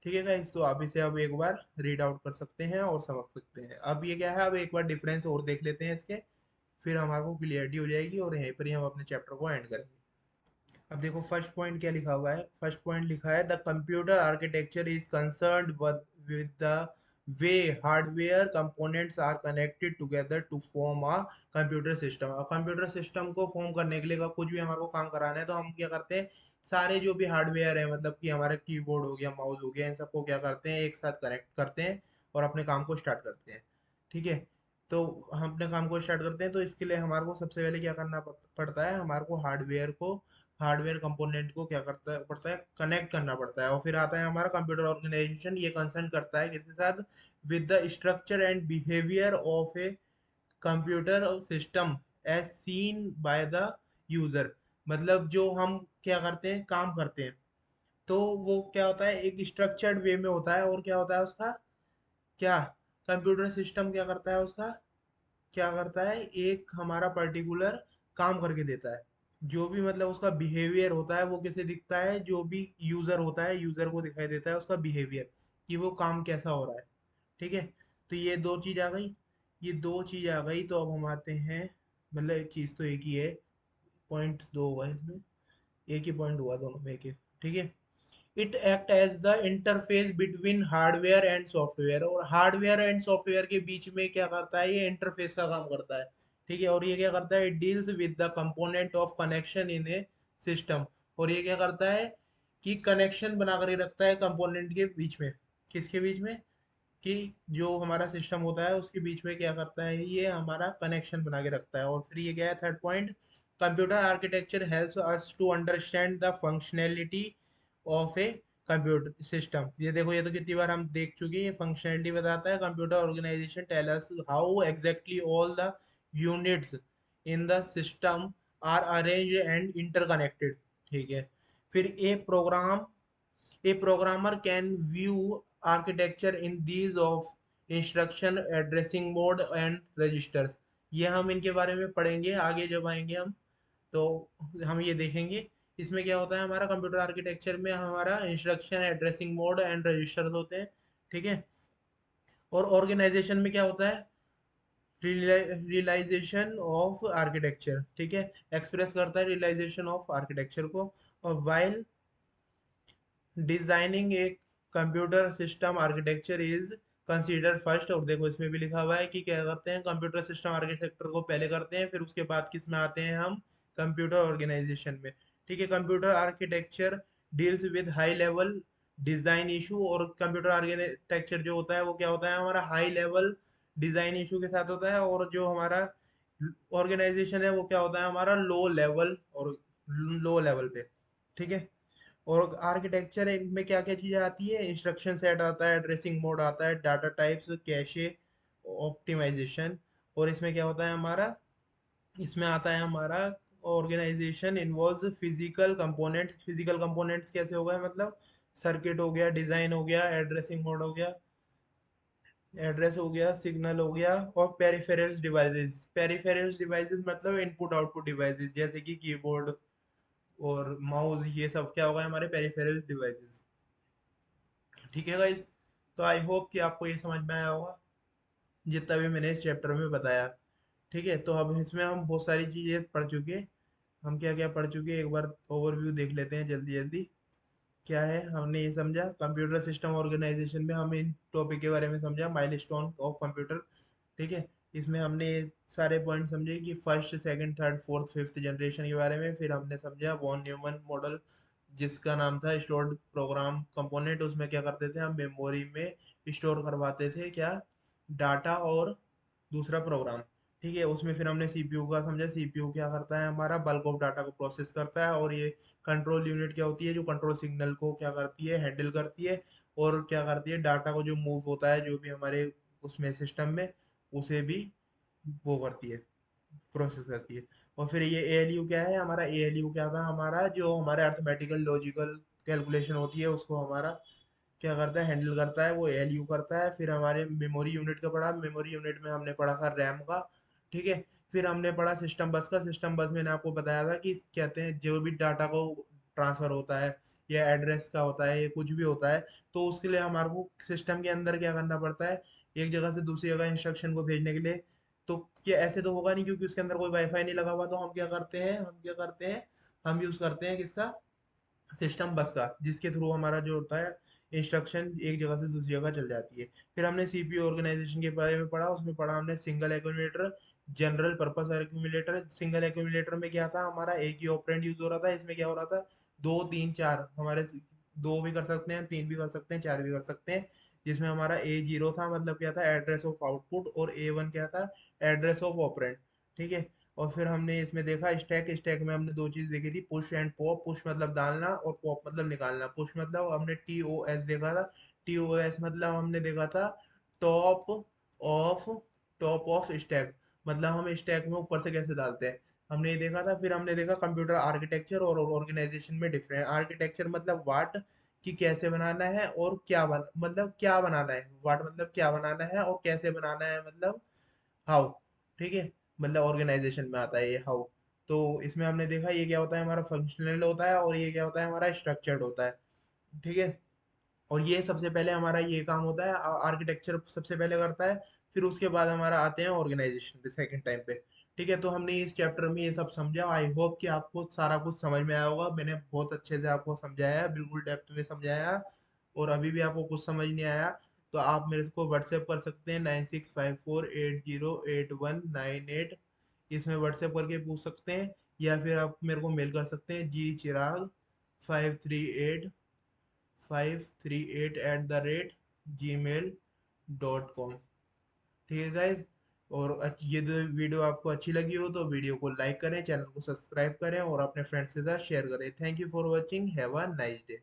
ठीक है गाइस, तो आप इसे अब एक बार रीड आउट कर सकते हैं और समझ सकते हैं। अब ये क्या है, अब एक बार डिफरेंस और देख लेते हैं इसके, फिर हमारे को क्लियरिटी हो जाएगी और यहीं पर ही हम अपने चैप्टर को एंड करेंगे। अब देखो फर्स्ट पॉइंट क्या लिखा हुआ है, फर्स्ट पॉइंट लिखा है the computer architecture is concerned with the way hardware components are connected together to form a computer system. अब कंप्यूटर सिस्टम को फॉर्म करने के लिए कुछ भी हमारे को काम कराना है तो हम क्या करते हैं, सारे जो भी हार्डवेयर है, मतलब कि हमारा कीबोर्ड हो गया, माउस हो गया, इन सबको क्या करते हैं, एक साथ कनेक्ट करते हैं और अपने काम को स्टार्ट करते हैं। ठीक है, तो हम अपने काम को स्टार्ट करते हैं तो इसके लिए हमारे को सबसे पहले क्या करना पड़ता है, हमारे को हार्डवेयर कंपोनेंट को क्या करता है पड़ता है, कनेक्ट करना पड़ता है। और फिर आता है हमारा कंप्यूटर ऑर्गेनाइजेशन, ये कंसर्न करता है किसके साथ, with the structure and behaviour of a computer system as seen by the user. मतलब जो हम क्या करते हैं, काम करते हैं, तो वो क्या होता है, एक स्ट्रक्चर्ड वे में होता है। और क्या होता है उसका, क्या कंप्यूटर सिस्टम क्या करता है उसका, क्या करता है, एक हमारा पर्टिकुलर काम करके देता है। जो भी मतलब उसका बिहेवियर होता है वो किसे दिखता है, जो भी यूजर होता है यूजर को दिखाई देता है उसका बिहेवियर, कि वो काम कैसा हो रहा है। ठीक है, तो ये दो चीज आ गई, ये दो चीज आ गई। तो अब हम आते हैं, मतलब एक चीज तो एक ही है, पॉइंट दो हुआ है इसमें, एक ही पॉइंट हुआ दोनों में, एक एक। ठीक है, it act as the interface between hardware and software. और हार्डवेयर एंड सॉफ्टवेयर के बीच में क्या करता है, ये इंटरफेस का काम करता है। ठीक है, और ये क्या करता है, it deals with the component of connection in A system. और ये क्या करता है कि कनेक्शन बना कर रखता है कंपोनेंट के बीच में, किसके बीच में, कि जो हमारा सिस्टम होता है उसके बीच में क्या करता है, ये हमारा कनेक्शन बना के रखता है। और फिर ये क्या है, third point, computer architecture helps us to understand the functionality of a computer system. ये देखो, ये तो कितनी बार हम देख चुके हैं, ये फंक्शनैलिटी बताता है। Computer organization tell us how exactly all the units in the system are arranged and interconnected. ठीक है, फिर A programmer can view architecture in these of instruction addressing mode and registers। ये हम इनके बारे में पढ़ेंगे आगे जब आएंगे हम, तो हम ये देखेंगे। इसमें क्या होता है, हमारा कंप्यूटर आर्किटेक्चर में हमारा instruction addressing mode and registers होते हैं। ठीक है, और ऑर्गेनाइजेशन में क्या होता है, रियलाइजेशन ऑफ आर्किटेक्चर। ठीक है, एक्सप्रेस करता है रियलाइजेशन ऑफ आर्किटेक्चर को। और वाइल डिजाइनिंग एक computer system architecture is consider first. और देखो इसमें भी लिखा हुआ है कि क्या करते हैं, कंप्यूटर सिस्टम आर्किटेक्चर को पहले करते हैं, फिर उसके बाद किस में आते हैं हम, कंप्यूटर ऑर्गेनाइजेशन में। ठीक है, computer architecture deals with high level design issue. और कंप्यूटर आर्किटेक्चर जो होता है वो क्या होता है, हमारा हाई लेवल डिजाइन इशू के साथ होता है। और जो हमारा ऑर्गेनाइजेशन है वो क्या होता है, हमारा लो लेवल और लो लेवल पे। ठीक है, और आर्किटेक्चर में क्या क्या चीजें आती है, इंस्ट्रक्शन सेट आता है, एड्रेसिंग मोड आता है, डाटा टाइप्स, कैशे ऑप्टिमाइजेशन। और इसमें क्या होता है हमारा, इसमें आता है हमारा organization involves physical components. Physical components कैसे हो गए, मतलब सर्किट हो गया, डिजाइन हो गया, एड्रेसिंग मोड हो गया, एड्रेस हो गया, सिग्नल हो गया, और पेरिफेरल्स डिवाइसेस। पेरिफेरल्स डिवाइसेस मतलब इनपुट आउटपुट डिवाइसेस, जैसे कि कीबोर्ड और माउस, ये सब क्या होगा, हमारे पेरिफेरल डिवाइसेस। ठीक है गाइस, तो आई होप कि आपको ये समझ में आया होगा जितना भी मैंने इस चैप्टर में बताया। ठीक है, तो अब इसमें हम बहुत सारी चीज़ें पढ़ चुके हैं। हम क्या क्या पढ़ चुके हैं, एक बार ओवरव्यू देख लेते हैं जल्दी जल्दी। क्या है, हमने ये समझा कंप्यूटर सिस्टम ऑर्गेनाइजेशन में, हम इन टॉपिक के बारे में समझा, माइलस्टोन ऑफ कंप्यूटर। ठीक है, इसमें हमने सारे पॉइंट समझे कि first second third fourth fifth generation के बारे में। फिर हमने समझा वॉन न्यूमन मॉडल, जिसका नाम था स्टोर्ड प्रोग्राम कंपोनेंट। उसमें क्या करते थे, हम मेमोरी में स्टोर करवाते थे क्या, डाटा और दूसरा प्रोग्राम। ठीक है, उसमें फिर हमने सीपीयू का समझा, सीपीयू क्या करता है, हमारा बल्क ऑफ डाटा को प्रोसेस करता है, और ये कंट्रोल यूनिट क्या होती है, जो कंट्रोल सिग्नल को क्या करती है, हैंडल करती है, और क्या करती है, डाटा को जो मूव होता है जो भी हमारे उसमें सिस्टम में, उसे भी वो करती है, प्रोसेस करती है। और फिर ये एएलयू क्या है, हमारा एएलयू क्या था, हमारा जो हमारे अर्थमेटिकल लॉजिकल कैलकुलेशन होती है उसको हमारा क्या करता है, हैंडल करता है, वो एएलयू करता है। फिर हमारे मेमोरी यूनिट का पढ़ा, मेमोरी यूनिट में हमने पढ़ा था रैम का। ठीक है, फिर हमने पढ़ा सिस्टम बस का। सिस्टम बस मैंने आपको बताया था कि कहते हैं जो भी डाटा को ट्रांसफर होता है, या एड्रेस का होता है, या कुछ भी होता है, तो उसके लिए हमारे को सिस्टम के अंदर क्या करना पड़ता है, एक जगह से दूसरी जगह इंस्ट्रक्शन को भेजने के लिए। तो क्या ऐसे तो होगा नहीं, क्योंकि उसके अंदर कोई वाईफाई नहीं लगा हुआ, तो हम क्या करते हैं, हम यूज करते हैं किसका, सिस्टम बस का, जिसके थ्रू हमारा जो होता है इंस्ट्रक्शन एक जगह से दूसरी जगह चल जाती है। फिर हमने सीपीयू ऑर्गेनाइजेशन के बारे में पढ़ा, उसमें पढ़ा हमने single accumulator, general purpose accumulator. Single accumulator में क्या था, हमारा एक ही ऑपरेंड यूज हो रहा था। इसमें क्या हो रहा था, दो तीन चार हमारे, दो भी कर सकते हैं, तीन भी कर सकते हैं, चार भी कर सकते हैं। जिसमें हमारा ए जीरो था, मतलब क्या था, एड्रेस ऑफ आउटपुट, और ए वन क्या था, एड्रेस ऑफ ऑपरेंड। ठीक है, और फिर हमने इसमें देखा स्टैक। स्टैक में हमने दो चीज देखी थी, पुश एंड पॉप। पुश मतलब डालना, और पॉप मतलब निकालना। पुश मतलब हमने टी ओ एस देखा था, टी ओ एस मतलब हमने देखा था top of, top of stack, मतलब हम स्टैक में ऊपर से कैसे डालते हैं, हमने ये देखा था। फिर हमने देखा कंप्यूटर आर्किटेक्चर और ऑर्गेनाइजेशन में डिफरेंट। आर्किटेक्चर मतलब वाट, कि कैसे बनाना है, और क्या मतलब क्या बनाना है, वाट मतलब क्या बनाना है, और कैसे बनाना है मतलब हाउ। ठीक है, मतलब ऑर्गेनाइजेशन में आता है ये हाउ। तो इसमें हमने देखा ये क्या होता है, हमारा फंक्शनल होता है, और ये क्या होता है, हमारा स्ट्रक्चर्ड होता है। ठीक है, और ये सबसे पहले हमारा ये काम होता है, आर्किटेक्चर सबसे पहले करता है, फिर उसके बाद हमारा आते हैं ऑर्गेनाइजेशन पे सेकंड टाइम पे। ठीक है, तो हमने इस चैप्टर में ये सब समझा। आई होप कि आपको सारा कुछ समझ में आया होगा। मैंने बहुत अच्छे से आपको समझाया है, बिल्कुल डेप्थ में समझाया। और अभी भी आपको कुछ समझ नहीं आया, तो आप मेरे को व्हाट्सएप कर सकते हैं, 9654808198। इसमें व्हाट्सएप करके पूछ सकते हैं, या फिर आप मेरे को मेल कर सकते हैं, gchirag538@gmail.com। ठीक है गाइज, और ये वीडियो आपको अच्छी लगी हो तो वीडियो को लाइक करें, चैनल को सब्सक्राइब करें, और अपने फ्रेंड्स के साथ शेयर करें। Thank you for watching, have a nice day.